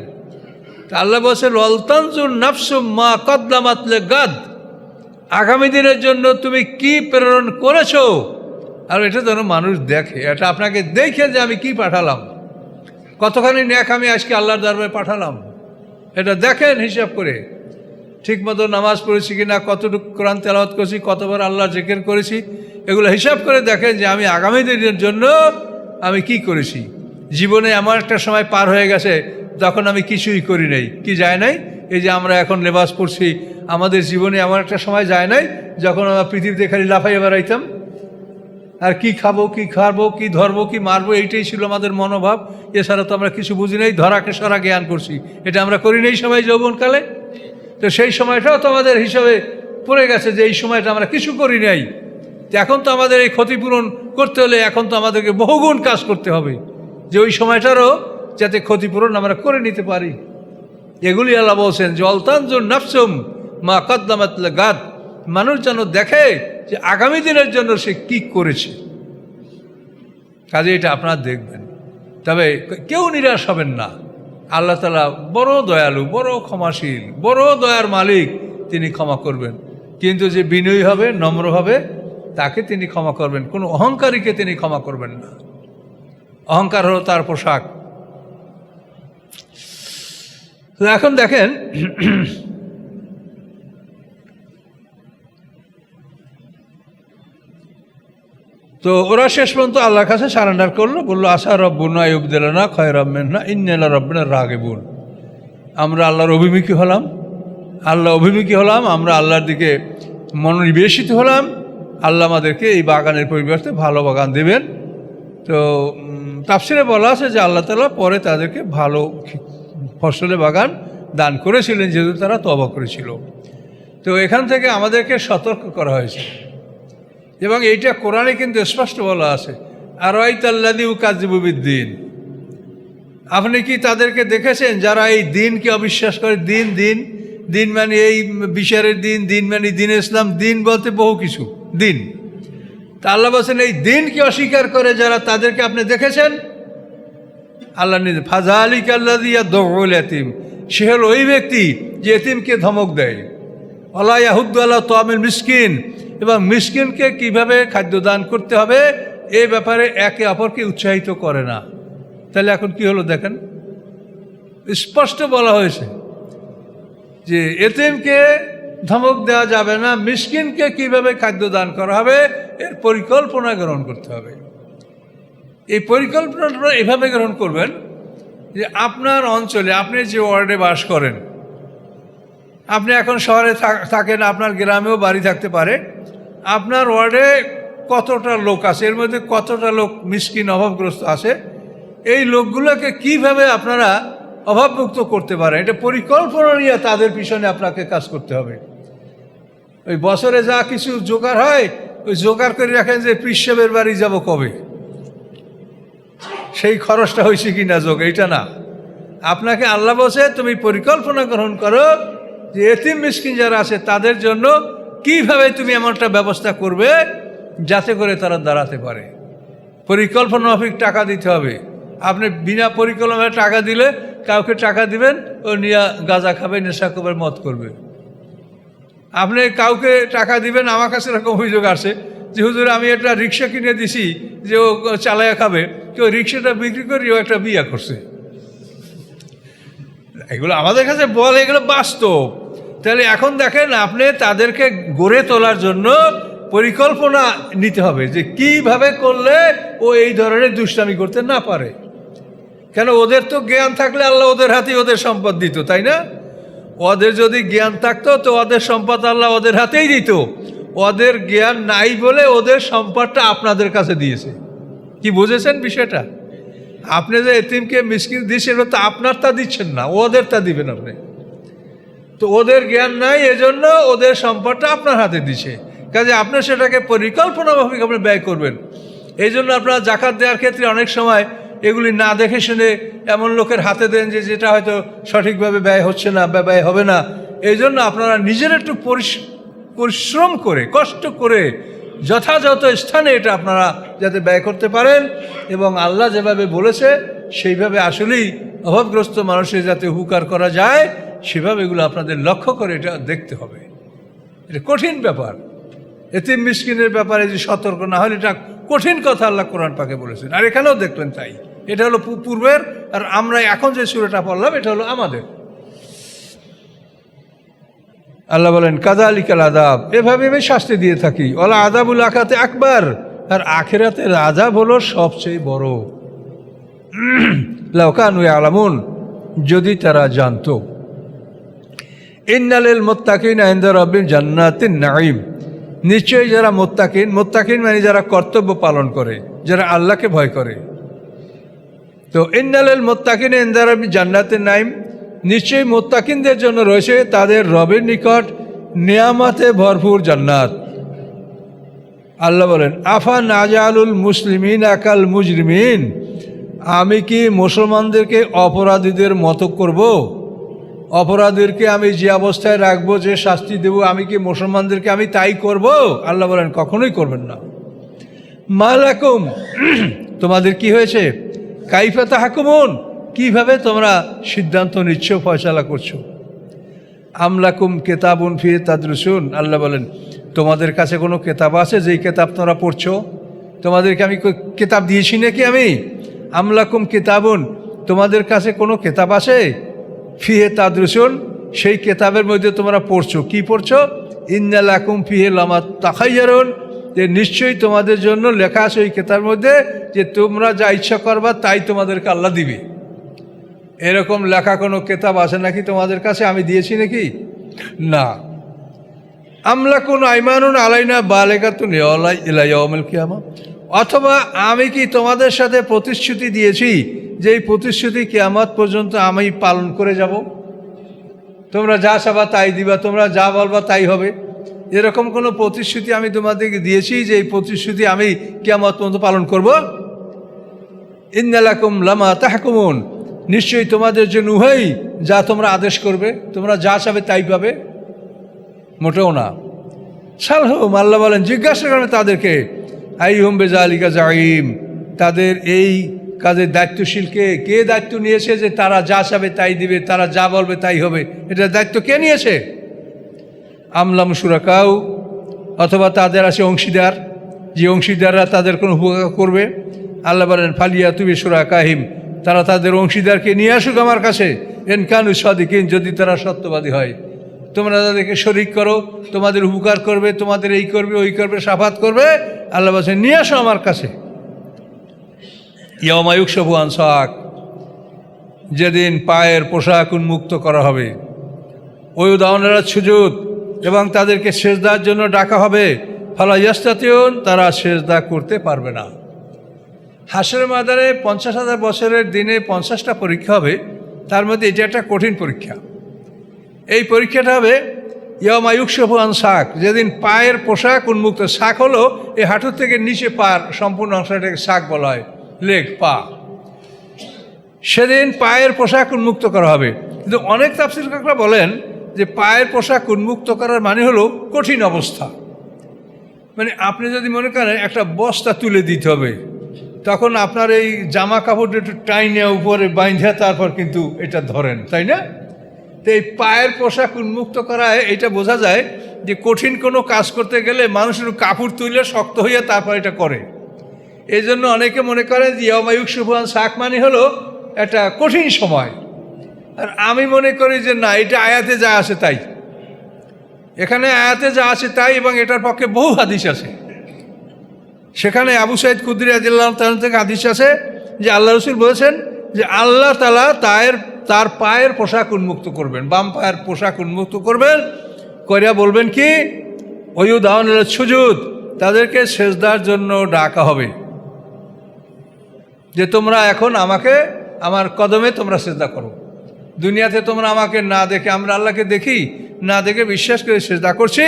তা আল্লাহ বলছে ললতানজুর নাফসুম মা কদ্দামাত লিগাদ, আগামী দিনের জন্য তুমি কি প্রেরণ করেছো, আর এটা যেন মানুষ দেখে, এটা আপনাকে দেখে যে আমি কি পাঠালাম, কতখানি নেক আমি আজকে আল্লাহর দরবারে পাঠালাম, এটা দেখেন হিসাব করে। ঠিক মতো নামাজ পড়েছি কি না, কতটুকু কোরআন তেলাওয়াত করেছি, কতবার আল্লাহর জিকির করেছি, এগুলো হিসাব করে দেখেন যে আমি আগামী দিনের জন্য আমি কি করেছি। জীবনে এমন একটা সময় পার হয়ে গেছে তখন আমি কিছুই করি নাই, কি যায় নাই? এই যে আমরা এখন লেবাস পড়ছি, আমাদের জীবনে এমন একটা সময় যায় নাই যখন আমরা পৃথিবীতে খালি লাফাইয়ে বেড়াইতাম, আর কি খাবো, কি খাবো, কি ধরবো, কি মারবো, এইটাই ছিল আমাদের মনোভাব। এছাড়া তো আমরা কিছু বুঝি নাই, ধরাকে সরা জ্ঞান করছি, এটা আমরা করি নাই সবাই যৌবনকালে। তো সেই সময়টাও তো আমাদের হিসাবে পড়ে গেছে যে এই সময়টা আমরা কিছু করি নাই। তো এখন তো আমাদের এই ক্ষতিপূরণ করতে হলে এখন তো আমাদেরকে বহুগুণ কাজ করতে হবে, যে ওই সময়টারও যাতে ক্ষতিপূরণ আমরা করে নিতে পারি। এগুলি আল্লাহ বলছেন যে অলতানজুর নাফসুম মা কদ্দামাত লিগাদ, মানুষ যেন দেখে যে আগামী দিনের জন্য সে কি করেছে। কাজে এটা আপনারা দেখবেন, তবে কেউ নিরাশ হবেন না। আল্লাহ তাআলা বড় দয়ালু, বড় ক্ষমাশীল, বড় দয়ার মালিক, তিনি ক্ষমা করবেন। কিন্তু যে বিনয়ী হবে, নম্র হবে, তাকে তিনি ক্ষমা করবেন, কোনো অহংকারীকে তিনি ক্ষমা করবেন না। অহংকার হলো তার পোশাক। এখন দেখেন তো ওরা শেষ পর্যন্ত আল্লাহর কাছে সারেন্ডার করলো, বললো আসা রব্বুনা ইউবদিলানা খায়রাম মিনহা ইন্না রাব্বিনা রাগিবুন। আমরা আল্লাহর অভিমুখী হলাম, আমরা আল্লাহর দিকে মনোনিবেশিত হলাম। আল্লাহ আমাদেরকে এই বাগানের পরিবর্তে ভালো বাগান দেবেন। তো তাফসিরে বলা আছে যে আল্লাহ তাআলা পরে তাদেরকে ভালো ফসলের বাগান দান করেছিলেন, যেহেতু তারা তওবা করেছিল। তো এখান থেকে আমাদেরকে সতর্ক করা হয়েছে, এবং এইটা কোরআনে কিন্তু স্পষ্ট বলা আছে, আর আরাইতাল্লাযী ইউকাযযিবু বিদ্দীন, আপনি কি তাদেরকে দেখেছেন যারা এই দিনকে অবিশ্বাস করে? দিন মানে এই বিচারের দিন, দিন মানে দিন ইসলাম, দিন বলতে বহু কিছু দিন। তা আল্লাহ বলছেন এই দিনকে অস্বীকার করে যারা, তাদেরকে আপনি দেখেছেন? আল্লাহ নিজে ফাযালিকাল্লাযী ইয়াদউল ইয়াতীম, সে হল ওই ব্যক্তি যে এতিমকে ধমক দেয়। ওয়ালা ইয়াহুদ্দু আলা তাআমিল মিসকিন, এবং মিসকিনকে কিভাবে খাদ্য দান করতে হবে এই ব্যাপারে একে অপরকে উৎসাহিত করে না। তাহলে এখন কি হলো দেখেন, স্পষ্ট বলা হয়েছে যে এতিমকে ধমক দেওয়া যাবে না, মিসকিনকে কিভাবে খাদ্য দান করা হবে এর পরিকল্পনা গ্রহণ করতে হবে। এই পরিকল্পনাটা এভাবে গ্রহণ করবেন যে আপনার অঞ্চলে, আপনি যে ওয়ার্ডে বাস করেন, আপনি এখন শহরে থাকেন, আপনার গ্রামেও বাড়ি থাকতে পারে, আপনার ওয়ার্ডে কতটা লোক আছে, এর মধ্যে কতটা লোক মিসকিন অভাবগ্রস্ত আছে, এই লোকগুলোকে কিভাবে আপনারা অভাবমুক্ত করতে পারেন, এটা পরিকল্পনা নিয়ে তাদের পিছনে আপনাকে কাজ করতে হবে। ওই বছরে যা কিছু জোগাড় হয়, ওই জোগাড় করে রাখেন যে পিসেবের বাড়ি যাব কবে, সেই খরচটা হয়েছে কি না যোগ, এইটা না। আপনাকে আল্লাহ বলছে তুমি পরিকল্পনা গ্রহণ করো যে এতিম মিসকিন যারা আছে তাদের জন্য কিভাবে তুমি এমন একটা ব্যবস্থা করবে যাতে করে তারা দাঁড়াতে পারে। পরিকল্পনা মাফিক টাকা দিতে হবে। আপনি বিনা পরিকল্পনায় টাকা দিলে কাউকে টাকা দিবেন, ও নিয়ে গাঁজা খাবে, নেশা করবে, মদ করবে। আপনি কাউকে টাকা দিবেন, আমার কাছে এরকম অভিযোগ আসে যে হুজুর আমি একটা রিক্সা কিনে দিছি যে ও চালায়া খাবে, কেউ রিক্সাটা বিক্রি করে ও একটা বিয়ে করছে। এগুলো আমাদের কাছে বলে, এগুলো বাস্তব। তাহলে এখন দেখেন, আপনি তাদেরকে গড়ে তোলার জন্য পরিকল্পনা নিতে হবে যে কিভাবে করলে ও এই ধরনের দুষ্টামি করতে না পারে। কেন, ওদের তো জ্ঞান থাকলে আল্লাহ ওদের হাতেই ওদের সম্পদ দিত, তাই না? ওদের যদি জ্ঞান থাকতো তো ওদের সম্পদ আল্লাহ ওদের হাতেই দিত। ওদের জ্ঞান নাই বলে ওদের সম্পদটা আপনাদের কাছে দিয়েছে। কি বুঝেছেন বিষয়টা? আপনি যে এতিমকে মিসকিন দিচ্ছেন, তো আপনারটা দিচ্ছেন না, ওদেরটা দিবেন আপনি। তো ওদের জ্ঞান নাই, এজন্য ওদের সম্পদটা আপনার হাতে দিছে। কাজে আপনি সেটাকে পরিকল্পনা মাফিক আপনি ব্যয় করবেন। এই জন্য আপনারা জাকাত দেওয়ার ক্ষেত্রে অনেক সময় এগুলি না দেখে শুনে এমন লোকের হাতে দেন যে যেটা হয়তো সঠিকভাবে ব্যয় হচ্ছে না বা ব্যয় হবে না। এই জন্য আপনারা নিজের একটু পরিশ্রম করে, কষ্ট করে যথাযথ স্থানে এটা আপনারা যাতে ব্যয় করতে পারেন, এবং আল্লাহ যেভাবে বলেছে সেইভাবে আসলেই অভাবগ্রস্ত মানুষের যাতে উপকার করা যায় সেভাবে এগুলো আপনাদের লক্ষ্য করে এটা দেখতে হবে। এটা কঠিন ব্যাপার, এতিম মিসকিনের ব্যাপারে যে সতর্ক না হলে এটা কঠিন কথা আল্লাহ কোরআন পাকে বলেছেন। আর এখানেও দেখলেন তাই, এটা হলো পূর্বের, আর আমরা এখন যে সূরাটা পড়লাম এটা হলো আমাদের। আল্লাহ বলেন কাযালিকাল আযাব, এভাবে আমি শাস্তি দিয়ে থাকি। ওয়ালা আযাবুল আখিরাতি আকবার, আর আখিরাতের আযাব হলো সবচেয়ে বড়। লাউ কানু ইয়ালামুন, যদি তারা জানতো। ইন্নালিল মুত্তাকিনা ইনদা রাব্বিহিম জান্নাতুন নাঈম, নিশ্চয়ই যারা মুত্তাকিন, মুত্তাকিন মানে যারা কর্তব্য পালন করে, যারা আল্লাহকে ভয় করে। তো ইন্নালিল মুত্তাকিনা ইনদা রাব্বিহিম জান্নাতুন নাঈম, নিশ্চয়ই মুত্তাকিনদের জন্য রয়েছে তাদের রবের নিকট নিয়ামতে ভরপুর জান্নাত। আল্লাহ বলেন আফা নাজালুল মুসলিমিন আকাল মুজরিমিন, আমি কি মুসলমানদেরকে অপরাধীদের মতো করব? অপরাধীদেরকে আমি যে অবস্থায় রাখবো, যে শাস্তি দেব, আমি কি মুসলমানদেরকে আমি তাই করব? আল্লাহ বলেন কখনোই করবেন না। মালাকুম, তোমাদের কি হয়েছে? কাইফা তাহকুমুন, কিভাবে তোমরা সিদ্ধান্ত নিচ্ছ, ফয়সালা করছো? আমলাকুম কিতাবুন ফি তাদরুসুন, আল্লাহ বলেন তোমাদের কাছে কোনো কিতাব আছে যেই কিতাব তোমরা পড়ছো? তোমাদেরকে আমি কিতাব দিয়েছি নাকি আমি? আমলাকুম কিতাবুন, তোমাদের কাছে কোনো কিতাব আছে? ফিহে তাদরুসুন, সেই কিতাবের মধ্যে তোমরা পড়ছো। কি পড়ছো? ইন্না লাকুম ফিহে লামা তাখাইয়ারুন, যে নিশ্চয়ই তোমাদের জন্য লেখা আছে ওই কিতাবের মধ্যে যে তোমরা যা ইচ্ছা করবা তাই তোমাদেরকে আল্লাহ দিবে। এরকম লেখা কোনো কিতাব আছে নাকি তোমাদের কাছে? আমি দিয়েছি নাকি? না। আমলা কোন আইমানুন আলাইনা বালেগাতুন ইলা ইয়াউমিল কিয়ামা, অথবা আমি কি তোমাদের সাথে প্রতিশ্রুতি দিয়েছি যে এই প্রতিশ্রুতি কিয়ামত পর্যন্ত আমি পালন করে যাব? তোমরা যা চাবা তাই দিবা, তোমরা যা বলবা তাই হবে, এরকম কোনো প্রতিশ্রুতি আমি তোমাদেরকে দিয়েছি যে এই প্রতিশ্রুতি আমি কিয়ামত পর্যন্ত পালন করব? ইন্না লাকুম লামা তাহকুমুন, নিশ্চয়ই তোমাদের জন্য উহাই যা তোমরা আদেশ করবে, তোমরা যা চাবে তাই পাবে? মোটেও না। সালহুম, আল্লাহ বলেন জিজ্ঞাসা করবে তাদেরকে, আইহুম বিযালিকা যাঈম, তাদের এই কাজের দায়িত্বশীলকে, কে দায়িত্ব নিয়েছে যে তারা যা চাবে তাই দিবে, তারা যা বলবে তাই হবে? এটা দায়িত্ব কে নিয়েছে? আমলাম শুরাকাউ, অথবা তাদের আছে অংশীদার, যে অংশীদাররা তাদের কোনো উপকার করবে। আল্লাহ বলেন ফালিয়া তুমি শুরাকাহিম, তারা তাদের অংশীদারকে নিয়ে আসুক আমার কাছে, এন কানু সাদিকিন, যদি তারা সত্যবাদী হয়। তোমরা তাদেরকে শরিক করো, তোমাদের উপকার করবে, তোমাদের এই করবে ওই করবে, সাফাত করবে, আল্লাহ বলছেন নিয়ে আসো আমার কাছে। ইয়াউমা ইউকশাফু আন সাক, যেদিন পায়ের পোশাক উন্মুক্ত করা হবে। ওয়ুদাউনা সুজুদ, এবং তাদেরকে সেজদার জন্য ডাকা হবে। ফালা ইয়াস্তাতিউন, তারা সেজদা করতে পারবে না। হাসরের ময়দানে 50,000 বছরের দিনে 50টা পরীক্ষা হবে, তার মধ্যে এটা একটা কঠিন পরীক্ষা। এই পরীক্ষাটা হবে ইয়াউমা ইউকশাফু আন সাক, যেদিন পায়ের পোশাক উন্মুক্ত। শাক হলো এই হাঁটুর থেকে নিচে পার সম্পূর্ণ অংশটাকে শাক বলা হয়, লেগ, পা। সেদিন পায়ের পোশাক উন্মুক্ত করা হবে। কিন্তু অনেক তাফসীরকাররা বলেন যে পায়ের পোশাক উন্মুক্ত করার মানে হলো কঠিন অবস্থা। মানে আপনি যদি মনে করেন একটা বস্তা তুলে দিতে হবে, তখন আপনার এই জামা কাপড়টা একটু টাইনে উপরে বাইন্ধা তারপর কিন্তু এটা ধরেন, তাই না? তো এই পায়ের পোশাক উন্মুক্ত করায় এটা বোঝা যায় যে কঠিন কোনো কাজ করতে গেলে মানুষের কাপড় তুলে শক্ত হইয়া তারপর এটা করে। এই জন্য অনেকে মনে করে যে ইয়াউমা ইউকশাফু আন সাক মানে হলো একটা কঠিন সময়। আর আমি মনে করি যে না, এটা আয়াতে যা আছে তাই, এখানে আয়াতে যা আছে তাই, এবং এটার পক্ষে বহু হাদিস আছে। সেখানে আবু সাঈদ খুদরি রাদিয়াল্লাহু তাআলা থেকে হাদিস আছে যে আল্লাহ রাসূল বলেছেন যে আল্লাহ তাআলা তার পায়ের পোশাক উন্মুক্ত করবেন, বাম পায়ের পোশাক উন্মুক্ত করবেন, করিয়া বলবেন কি ওয়ুদাউনা সুজুদ, তাদেরকে সেজদার জন্য ডাকা হবে যে তোমরা এখন আমাকে, আমার কদমে তোমরা সেজদা করো। দুনিয়াতে তোমরা আমাকে না দেখে, আমরা আল্লাহকে দেখি, না দেখে বিশ্বাস করে সেজদা করছি।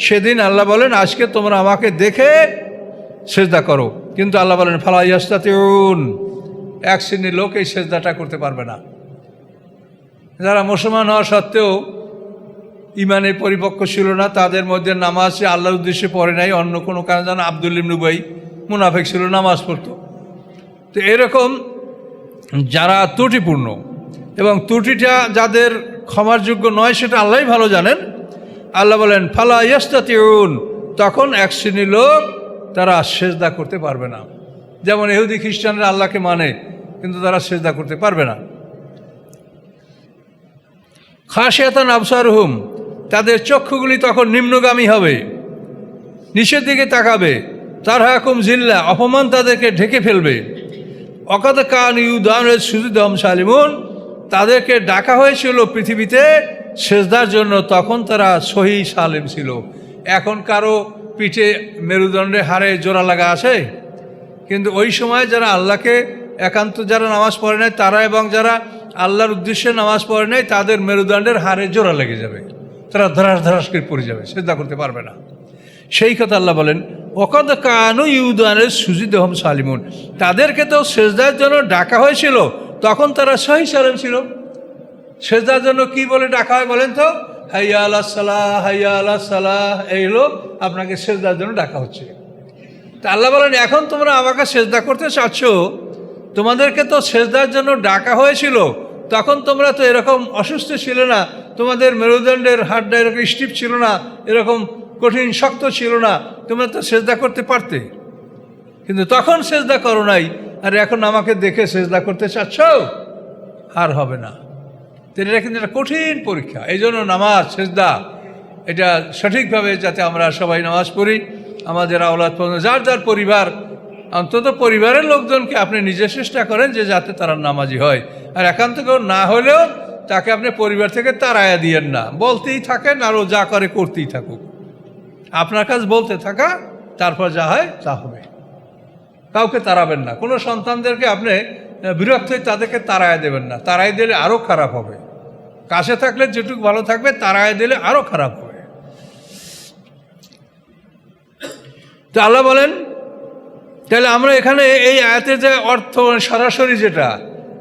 সেদিন আল্লাহ বলেন আজকে তোমরা আমাকে দেখে সেজদা করো। কিন্তু আল্লাহ বলেন ফালা ইয়াস্তাতিউন, এক শ্রেণীর লোক এই সেজদাটা করতে পারবে না। যারা মুসলমান হওয়া সত্ত্বেও ইমানে পরিপক্ক ছিল না, তাদের মধ্যে নামাজ আল্লাহর উদ্দেশ্যে পড়ে নাই, অন্য কোনো কারণে, যেন আব্দুল ইবনে উবাই মুনাফিক ছিল, নামাজ পড়তো। তো এরকম যারা ত্রুটিপূর্ণ এবং ত্রুটিটা যাদের ক্ষমার যোগ্য নয় সেটা আল্লাহই ভালো জানেন। আল্লাহ বলেন ফালা ইয়াস্তাতিউন, তখন এক শ্রেণীর লোক তারা সেজদা করতে পারবে না। যেমন ইহুদি খ্রিস্টানরা আল্লাহকে মানে, কিন্তু তারা সেজদা করতে পারবে না। খাশিয়াতান আবসারুহুম, তাদের চক্ষুগুলি তখন নিম্নগামী হবে, নিচের দিকে তাকাবে। তারহাকুম জিল্লা, অপমান তাদেরকে ঢেকে ফেলবে। অকাদ কান ইউদানের সুজুদহম সালিমুন, তাদেরকে ডাকা হয়েছিল পৃথিবীতে সেজদার জন্য, তখন তারা সহি সালিম ছিল। এখন কারো পিঠে মেরুদণ্ডে হাড়ে জোড়া লাগা আছে? কিন্তু ওই সময় যারা আল্লাহকে একান্ত যারা নামাজ পড়ে নাই তারা, এবং যারা আল্লাহর উদ্দেশ্যে নামাজ পড়ে নাই, তাদের মেরুদণ্ডের হাড়ে জোড়া লেগে যাবে, তারা ধরাস ধরাস করে পড়ে যাবে, সেজদা করতে পারবে না। সেই কথা আল্লাহ বলেন ওকাদ কানু ইউদানের সুজিদহম সালিমুন, তাদেরকে তো সেজদার জন্য ডাকা হয়েছিল, তখন তারা সহি সালিম ছিল। সেজদার জন্য কি বলে ডাকা হয় বলেন তো? হাইয়া আলাস সালাহ, হাইয়া আলাস সালাহ, এই হলো আপনাকে সেজদার জন্য ডাকা হচ্ছে। তা আল্লাহ বলেন এখন তোমরা আমাকে সেজদা করতে চাচ্ছ, তোমাদেরকে তো সেজদার জন্য ডাকা হয়েছিল, তখন তোমরা তো এরকম অসুস্থ ছিল না, তোমাদের মেরুদণ্ডের হাড়টা এরকম স্টিফ ছিল না, এরকম কঠিন শক্ত ছিল না, তোমরা তো সেজদা করতে পারতে, কিন্তু তখন সেজদা করো নাই, আর এখন আমাকে দেখে সেজদা করতে চাচ্ছ, আর হবে না। এটা কিন্তু একটা কঠিন পরীক্ষা। এই জন্য নামাজ সেজদা এটা সঠিকভাবে যাতে আমরা সবাই নামাজ পড়ি, আমাদের আওলাদ যার যার পরিবার, অন্তত পরিবারের লোকজনকে আপনি নিজে চেষ্টা করেন যে যাতে তারা নামাজি হয়। আর একান্ত কেউ না হলেও তাকে আপনি পরিবার থেকে তাড়াইয়া দিয়েন না, বলতেই থাকেন, আরও যা করে করতেই থাকুক। আপনার কাজ বলতে থাকা, তারপর যা হয় তা হবে। কাউকে তাড়াবেন না, কোনো সন্তানদেরকে আপনি বিরক্ত হয়ে তাদেরকে তাড়াইয়া দেবেন না, তাড়াই দিলে আরও খারাপ হবে। কাছে থাকলে যেটুকু ভালো থাকবে, তাড়াইয়া দিলে আরও খারাপ হবে। তো আল্লাহ বলেন তাহলে আমরা এখানে এই আয়াতের যে অর্থ সরাসরি, যেটা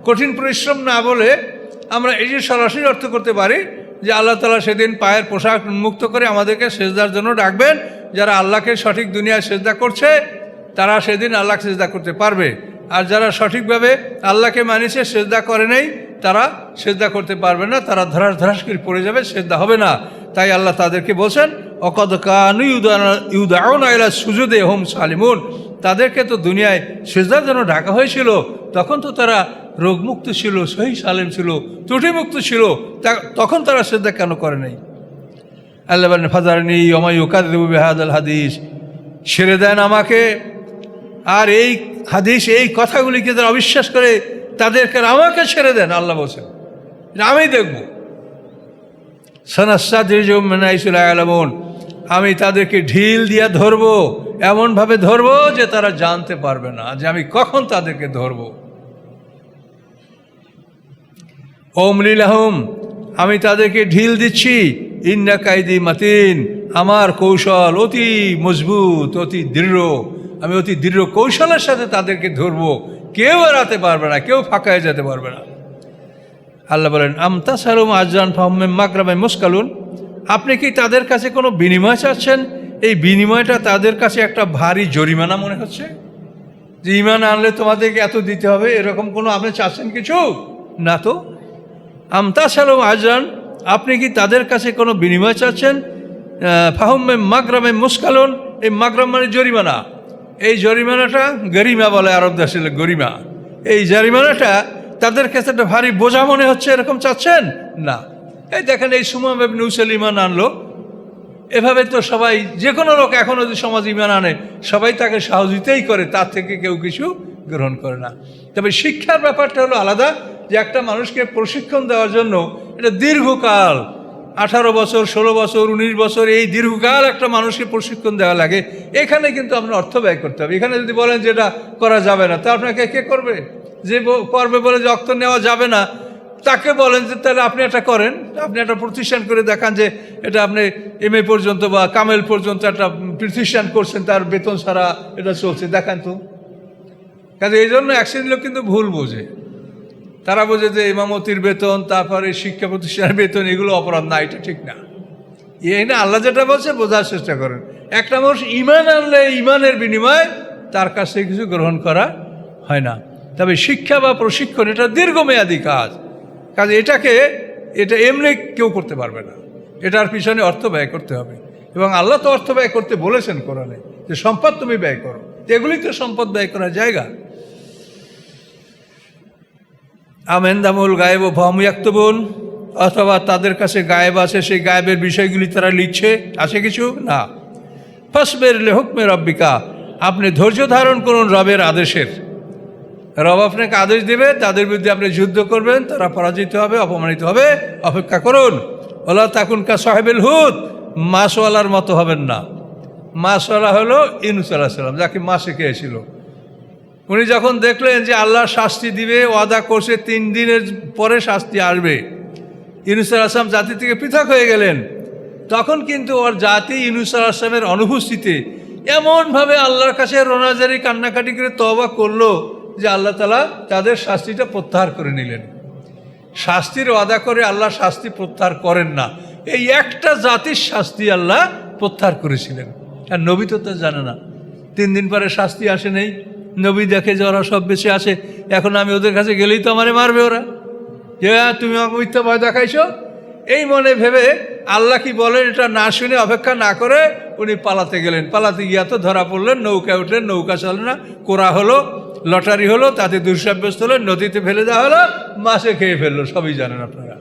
কঠিন পরিশ্রম না বলে আমরা এই যে সরাসরি অর্থ করতে পারি যে আল্লাহ তাআলা সেদিন পায়ের পোশাক উন্মুক্ত করে আমাদেরকে সেজদার জন্য ডাকবেন। যারা আল্লাহকে সঠিক দুনিয়ায় সেজদা করছে তারা সেদিন আল্লাহকে সেজদা করতে পারবে, আর যারা সঠিকভাবে আল্লাহকে মানিছে সেজদা করে নেই তারা সেজদা করতে পারবে না, তারা ধরাস ধরাস করে পড়ে যাবে, সেজদা হবে না। তাই আল্লাহ তাদেরকে বলছেন অকদ কানু ইউদাউনা ইলা সুজুদিহিম সালিমুন, তাদেরকে তো দুনিয়ায় সেজদার জন্য ডাকা হয়েছিল, তখন তো তারা রোগমুক্ত ছিল, সহি সালিম ছিল, ত্রুটিমুক্ত ছিল, তখন তারা সেজদা কেন করে নাই? আল্লাহ বলেন ফাযারনি ওয়া ইউকাযযিবু বিহাযাল হাদিস, ছেড়ে দেন আমাকে, আর এই হাদিস এই কথাগুলিকে যারা অবিশ্বাস করে তাদেরকে আমাকে ছেড়ে দেন। আল্লাহ বলছেন আমি দেখব, সানাস্তাদরিজুহুম মিন হাইসু লা ইয়ালামুন, আমি তাদেরকে ঢিল দিয়া ধরবো, এমনভাবে ধরবো যে তারা জানতে পারবে না যে আমি কখন তাদেরকে ধরবো। উমলি লাহুম, আমি তাদেরকে ঢিল দিচ্ছি, ইন্না কাইদি মাতিন, আমার কৌশল অতি মজবুত, অতি দৃঢ়, আমি অতি দৃঢ় কৌশলের সাথে তাদেরকে ধরবো, কেউ এড়াতে পারবে না, কেউ ফাঁকা হয়ে যেতে পারবে না। আল্লাহ বলেন আমতাসালুম আজরান ফাহুম মিন মাগরামে মুসকালুন, আপনি কি তাদের কাছে কোনো বিনিময় চাচ্ছেন? এই বিনিময়টা তাদের কাছে একটা ভারী জরিমানা মনে হচ্ছে, যে ঈমান আনলে তোমাদেরকে এত দিতে হবে, এরকম কোনো আপনি চাচ্ছেন কিছু না তো। আমতাসালুম আজরান, আপনি কি তাদের কাছে কোনো বিনিময় চাচ্ছেন? ফাহুম মিন মাগরামে মুসকালুন, এই মাগরাম মানে জরিমানা, এই জরিমানাটা গরিমা বলে আরব দেশে, গরিমা, এই জরিমানাটা তাদের কাছে একটা ভারী বোঝা মনে হচ্ছে, এরকম চাচ্ছেন না। এই দেখেন এই সুমাম ইবনে উসাইল ঈমান আনলো, এভাবে তো সবাই, যে কোনো লোক এখনও যদি সমাজ ঈমান আনে সবাই তাকে সহযোগিতাই করে, তার থেকে কেউ কিছু গ্রহণ করে না। তবে শিক্ষার ব্যাপারটা হলো আলাদা, যে একটা মানুষকে প্রশিক্ষণ দেওয়ার জন্য এটা দীর্ঘকাল, 18 বছর, 16 বছর, 19 বছর, এই দীর্ঘকাল একটা মানুষকে প্রশিক্ষণ দেওয়া লাগে। এখানে কিন্তু আপনার অর্থ ব্যয় করতে হবে। এখানে যদি বলেন যে এটা করা যাবে না, তা আপনাকে কে করবে? যে করবে বলে যে অর্থ নেওয়া যাবে না, তাকে বলেন যে তাহলে আপনি এটা করেন, আপনি একটা প্রতিষ্ঠান করে দেখান যে এটা আপনি MA পর্যন্ত বা কামেল পর্যন্ত একটা প্রতিষ্ঠান করছেন, তার বেতন ছাড়া এটা চলছে, দেখান তো। কাজে এই জন্য এক শ্রেণীর লোক কিন্তু ভুল বোঝে, তারা বোঝে যে ইমামতির বেতন, তারপরে শিক্ষা প্রতিষ্ঠানের বেতন, এগুলো অপরাধ না, এটা ঠিক না। এই না, আল্লাহ যেটা বলছে বোঝার চেষ্টা করেন। একটা মানুষ ইমান আনলে ইমানের বিনিময়ে তার কাছ থেকে কিছু গ্রহণ করা হয় না। তবে শিক্ষা বা প্রশিক্ষণ এটা দীর্ঘমেয়াদী কাজ। এটা এমনি কেউ করতে পারবে না, এটার পিছনে অর্থ ব্যয় করতে হবে। এবং আল্লাহ তো অর্থ ব্যয় করতে বলেছেন কোরআনে, যে সম্পদ তুমি ব্যয় করো। এগুলি তো সম্পদ ব্যয় করার জায়গা। আমেন্দামুল গায়েব ও ভামুয়াক্তবুন, অথবা তাদের কাছে গায়েব আছে, সেই গায়েবের বিষয়গুলি তারা লিখছে, আছে কিছু না। ফাসবির লিহুকমি রাব্বিকা, আপনি ধৈর্য ধারণ করুন রবের আদেশের। রব আপনাকে আদেশ দেবে, তাদের বিরুদ্ধে আপনি যুদ্ধ করবেন, তারা পরাজিত হবে, অপমানিত হবে, অপেক্ষা করুন। ওলা তাকুন কা সাহেবুল হুদ, মাছওয়ালার মতো হবেন না। মাছওয়ালা হলো ইউনূস আলাইহিস সালাম, যাকে মাছে খেয়েছিল। উনি যখন দেখলেন যে আল্লাহ শাস্তি দিবে, ওয়াদা করছে 3 দিনের পরে শাস্তি আসবে, ইউনূস আলাইহিস সালাম জাতি থেকে পৃথক হয়ে গেলেন। তখন কিন্তু ওর জাতি ইউনূস আলাইহিস সালামের অনুপস্থিতিতে এমনভাবে আল্লাহর কাছে রোনাজারি কান্নাকাটি করে তওবা করলো যে আল্লাহ তাআলা তাদের শাস্তিটা প্রত্যাহার করে নিলেন। শাস্তির ওয়াদা করে আল্লাহ শাস্তি প্রত্যাহার করেন না। এই একটা জাতির শাস্তি আল্লাহ প্রত্যাহার করেছিলেন। আর নবী তো তা জানে না। 3 দিন পরে শাস্তি আসে নেই। নবী দেখে যে ওরা সব বেঁচে আছে, এখন আমি ওদের কাছে গেলেই তো আমারে মারবে ওরা, যে তুমি আমাকে মিথ্যা ভয় দেখাইছো। এই মনে ভেবে আল্লাহ কি বলেন এটা না শুনে অপেক্ষা না করে উনি পালাতে গেলেন। পালাতে গিয়া তো ধরা পড়লেন, নৌকায় উঠলেন, নৌকা চলে না, কোরা হলো, লটারি হলো, তাতে দুঃসাব্যস্ত হলো, নদীতে ফেলে দেওয়া হলো, মাছে খেয়ে ফেললো। সবই জানেন আপনারা।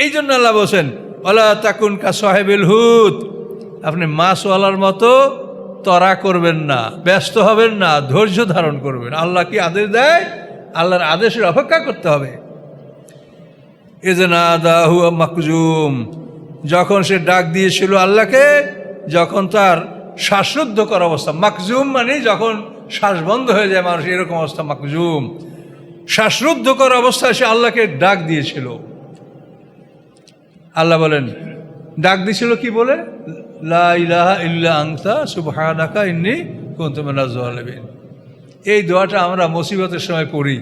এই জন্য আল্লাহ বলছেন ওয়ালা তাকুন কা সাহেবুল হুদ, আপনি মাছওয়ালার মতো তরা করবেন না, ব্যস্ত হবেন না, ধৈর্য ধারণ করবেন। আল্লাহ কি আদেশ দেয়, আল্লাহর আদেশের অপেক্ষা করতে হবে। ইযনাদাহু মাকজুম, যখন সে ডাক দিয়েছিল আল্লাহকে, যখন তার শ্বাসরুদ্ধকর অবস্থা। মাকজুম মানে যখন শ্বাস বন্ধ হয়ে যায় মানুষ, এরকম অবস্থা মাকজুম। শ্বাসরুদ্ধকর অবস্থায় সে আল্লাহকে ডাক দিয়েছিল। আল্লাহ বলেন ডাক দিয়েছিল কি বলে, লা ইলাহা ইল্লা আনতা সুবহানাকা ইন্নী কুনতু মিনাজ জালিমিন। এই দোয়াটা আমরা মুসিবতের সময় পড়ি।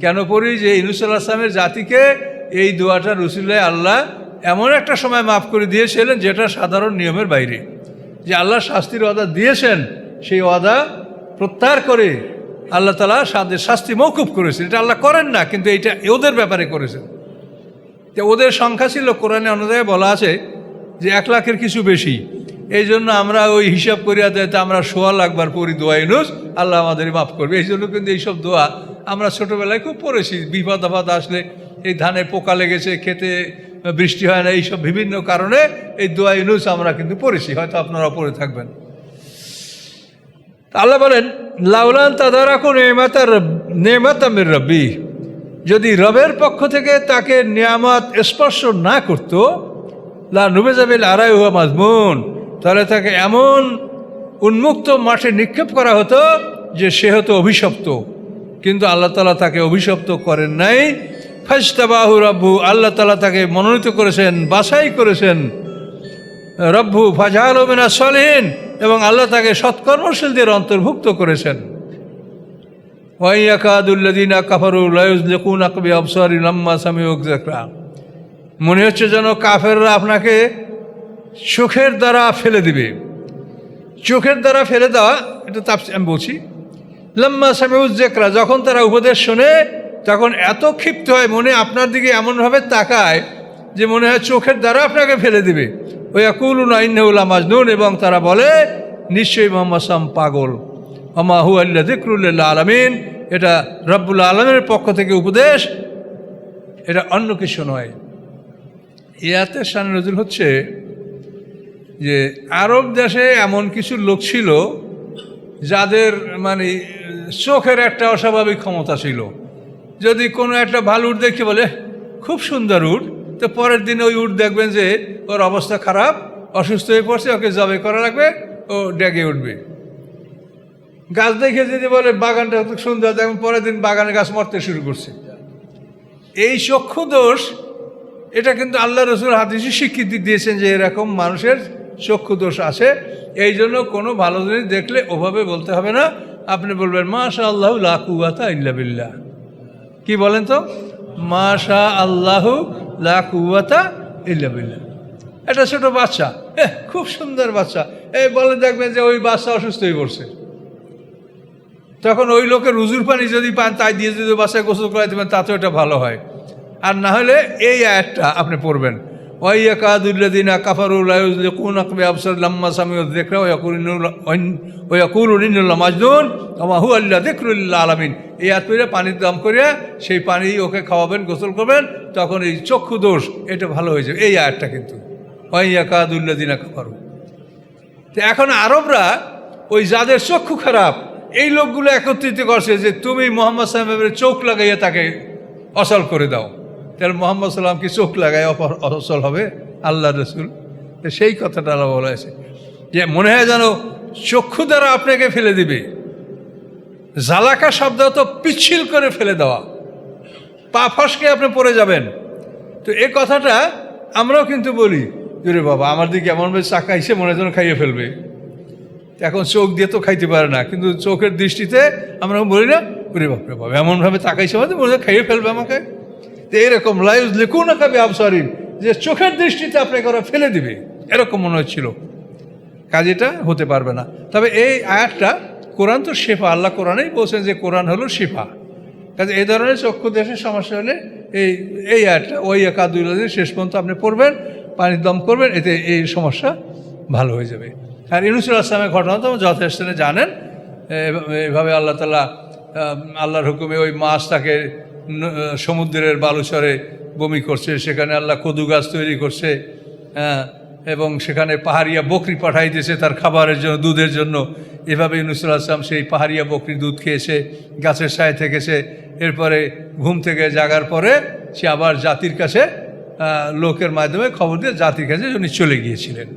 কেন পড়ি? যে ইউনূস আলাইহিস সালামের জাতিকে এই দোয়াটা রসুলায় আল্লাহ এমন একটা সময় মাফ করে দিয়েছিলেন যেটা সাধারণ নিয়মের বাইরে। যে আল্লাহ শাস্তির ওয়াদা দিয়েছেন, সেই ওয়াদা প্রত্যাহার করে আল্লাহ তাআলা শাস্তি মওকুফ করেছেন। এটা আল্লাহ করেন না, কিন্তু এটা ওদের ব্যাপারে করেছেন। তো ওদের সংখ্যা ছিল, কোরআনে অনুযায়ী বলা আছে যে 1 লাখের কিছু বেশি। এই জন্য আমরা ওই হিসাব করিয়া দেয় আমরা 1.25 লাখ বার পড়ি দোয়া ইউনূস, আল্লাহ আমাদের মাফ করবে। এই জন্য কিন্তু এইসব দোয়া আমরা ছোটোবেলায় খুব পড়েছি। বিপদ আপদ আসলে, এই ধানে পোকা লেগেছে, খেতে বৃষ্টি হয় না, এইসব বিভিন্ন কারণে এই দোয়া ইউনূস আমরা কিন্তু পড়েছি, হয়তো আপনারা পড়ে থাকবেন। আল্লাহ বলেন লাউলান তাদারাকু নেমাতাম মির রাব্বি, যদি রবের পক্ষ থেকে তাকে নিয়ামত স্পর্শ না করত, লা নুবেজাবিল আরাই হুয়া মাজমুন, তাহলে তাকে এমন উন্মুক্ত মাঠে নিক্ষেপ করা হতো যে সে হতো অভিশপ্ত। কিন্তু আল্লাহ তাআলা তাকে অভিশপ্ত করেন নাই। ফাজতাবাহু রাব্বু, আল্লাহ তাআলা তাকে মনোনীত করেছেন, বাছাই করেছেন। রব্বু ফাজআলহু মিনাস সালিহিন, এবং আল্লাহ তাকে সৎকর্মশীলদের অন্তর্ভুক্ত করেছেন। ওয়া ইয়াকাদুল্লাযীনা কাফারু লা ইউযলিকুনাকা বিআবসারিহিম লাম্মা সামিউ যিকরা, মনে হচ্ছে যেন কাফেররা আপনাকে চোখের দ্বারা ফেলে দিবে। চোখের দ্বারা ফেলে দেওয়া, এটা আমি বলছি। লাম্মা সামিউ যিকরা, যখন তারা উপদেশ শোনে তখন এত ক্ষিপ্ত হয়, মনে আপনার দিকে এমনভাবে তাকায় যে মনে হয় চোখের দ্বারা আপনাকে ফেলে দিবে। ওয়া ইয়াকুলুনা ইন্নাহু লামাজনুন, এবং তারা বলে নিশ্চয়ই মুহাম্মদ সাল্লাল্লাহু আলাইহি ওয়াসাল্লাম পাগল। ওমা হুয়া ইল্লা যিকরুল লিল আলামিন, এটা রব্বুল আলামিনের পক্ষ থেকে উপদেশ, এটা অন্য কিছু নয়। ইয়াতে শান নজুল হচ্ছে যে আরব দেশে এমন কিছু লোক ছিল যাদের মানে চোখের একটা অস্বাভাবিক ক্ষমতা ছিল। যদি কোনো একটা ভালো উট দেখে বলে খুব সুন্দর উট, তো পরের দিন ওই উট দেখবেন যে ওর অবস্থা খারাপ, অসুস্থ হয়ে পড়ছে, ওকে জবাই করা লাগবে, ও ডেকে উঠবে। গাছ দেখে যদি বলে বাগানটা খুব সুন্দর, দেখবেন পরের দিন বাগানে গাছ মরতে শুরু করছে। এই চক্ষু দোষ, এটা কিন্তু আল্লাহ রসুল হাদিসে স্বীকৃতি দিয়েছেন যে এরকম মানুষের চক্ষু দোষ আছে। এই জন্য কোনো ভালো জিনিস দেখলে ওভাবে বলতে হবে না, আপনি বলবেন মাশা আল্লাহু লা কুওয়াতা ইল্লা বিল্লাহ। কি বলেন তো? মাশা আল্লাহু লা কুওয়াতা ইল্লা বিল্লাহ। একটা ছোট বাচ্চা, খুব সুন্দর বাচ্চা, এই বলে দেখবেন যে ওই বাচ্চা অসুস্থ হয়ে পড়ছে, তখন ওই লোকের উজুর পানি যদি পান তাই দিয়ে যদি বাচ্চায় গোসল করাই দেবেন তাতে ওটা ভালো হয়। আর না হলে এই আয়াতটা আপনি পড়বেন, ওয়াইয়াকাদুল্লাযিনা কাফারু লা ইউযলিকুনা বিআবসার লাম্মা সামিউ যিকরা ওয়া ইয়াকুলুনা ইন্নাল্লাহা মাজনুন ওয়া মা হুয়া ইল্লা যিকরুল লিল আলামিন। এই আয়াত পড়ে পানির দাম করিয়া সেই পানি ওকে খাওয়াবেন, গোসল করবেন, তখন এই চক্ষু দোষ এটা ভালো হয়ে যাবে। এই আয়াতটা কিন্তু ওয়াইয়াকাদুল্লাযিনা কাফারু। তো এখন আরবরা ওই যাদের চক্ষু খারাপ এই লোকগুলো একত্রিত করছে যে তুমি মুহাম্মদ সাল্লামের চোখ লাগাইয়া তাকে অচল করে দাও। তাহলে মোহাম্মদ সাল্লাম কি চোখ লাগায় অচল হবে? আল্লাহ রসুল সেই কথাটা আল্লাহ বলা হয়েছে যে মনে হয় যেন চক্ষু দ্বারা আপনাকে ফেলে দিবে। জালাকা শব্দ তো পিচ্ছিল করে ফেলে দেওয়া, পা ফসকে আপনি পড়ে যাবেন। তো এই কথাটা আমরাও কিন্তু বলি, রে বাবা আমার দিকে এমনভাবে চাকাইছে মনে হয় যেন খাইয়ে ফেলবে। এখন চোখ দিয়ে তো খাইতে পারে না, কিন্তু চোখের দৃষ্টিতে আমরা বলি না, ওরে বাপরে বাবা এমনভাবে তাকাইছে মানে মনে হয় খাইয়ে ফেলবে আমাকে। তো এরকম লা ইউযলিকুনা বিআবসারিহিম, যে চোখের দৃষ্টিতে আপনাকে ওরা ফেলে দিবে, এরকম মনে হচ্ছিল। কাজেটা হতে পারবে না। তবে এই আয়াতটা, কোরআন তো শেফা, আল্লাহ কোরআনেই বলছেন যে কোরআন হলো শেফা। কাজে এই ধরনের চক্ষু দেশের সমস্যা হলে এই আয়াতটা ওয়াইয়াকাদুল্লাযিনা শেষ পর্যন্ত আপনি পড়বেন, পানির দম করবেন, এতে এই সমস্যা ভালো হয়ে যাবে। আর ইউনূস আলাইহিস সালামের ঘটনা তো যথেষ্ট জানেন। এভাবে আল্লাহ তাআলা আল্লাহর হুকুমে ওই মাছ তাকে সমুদ্রের বালুচরে বমি করছে, সেখানে আল্লাহ কদু গাছ তৈরি করছে, এবং সেখানে পাহাড়িয়া বকরি পাঠাই দিয়েছে তার খাবারের জন্য, দুধের জন্য। এভাবে ইউনূস আলাইহিস সালাম সেই পাহাড়িয়া বকরির দুধ খেয়েছে, গাছের ছায়ায় থেকেছে। এরপরে ঘুম থেকে জাগার পরে সে আবার জাতির কাছে লোকের মাধ্যমে খবর দিয়ে জাতির কাছে উনি চলে গিয়েছিলেন।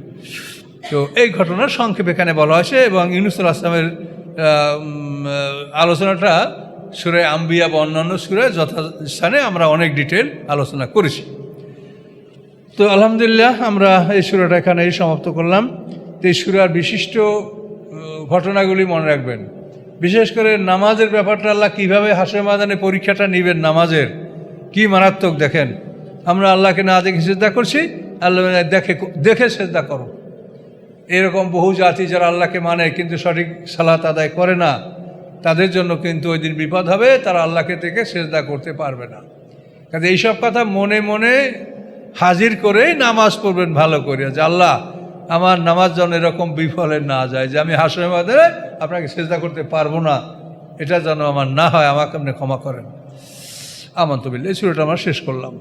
তো এই ঘটনার সংক্ষেপ এখানে বলা হয়েছে। এবং ইউনূস আলাইহিস সালামের আলোচনাটা সূরা আম্বিয়া বা অন্যান্য সূরায় যথাস্থানে আমরা অনেক ডিটেল আলোচনা করেছি। তো আলহামদুলিল্লাহ আমরা এই সূরাটা এখানেই সমাপ্ত করলাম। তো এই সূরার বিশিষ্ট ঘটনাগুলি মনে রাখবেন, বিশেষ করে নামাজের ব্যাপারটা আল্লাহ কীভাবে হাসরের ময়দানে পরীক্ষাটা নেবেন, নামাজের কি মারাত্মক। দেখেন আমরা আল্লাহকে না দেখে সিজদা করছি, আল্লাহ দেখে সিজদা করো। এরকম বহু জাতি যারা আল্লাহকে মানে কিন্তু সঠিক সালাত আদায় করে না, তাদের জন্য কিন্তু ওই দিন বিপদ হবে, তারা আল্লাহকে দেখে সিজদা করতে পারবে না। কাজে এইসব কথা মনে মনে হাজির করেই নামাজ পড়বেন ভালো করে, যে আল্লাহ আমার নামাজ যেন এরকম বিফলে না যায় যে আমি হাসরের ময়দানে আপনাকে সিজদা করতে পারবো না, এটা যেন আমার না হয়, আমাকে আপনি ক্ষমা করেন। আমানতু বিল্লাহ। এই সূরাটা আমরা শেষ করলাম।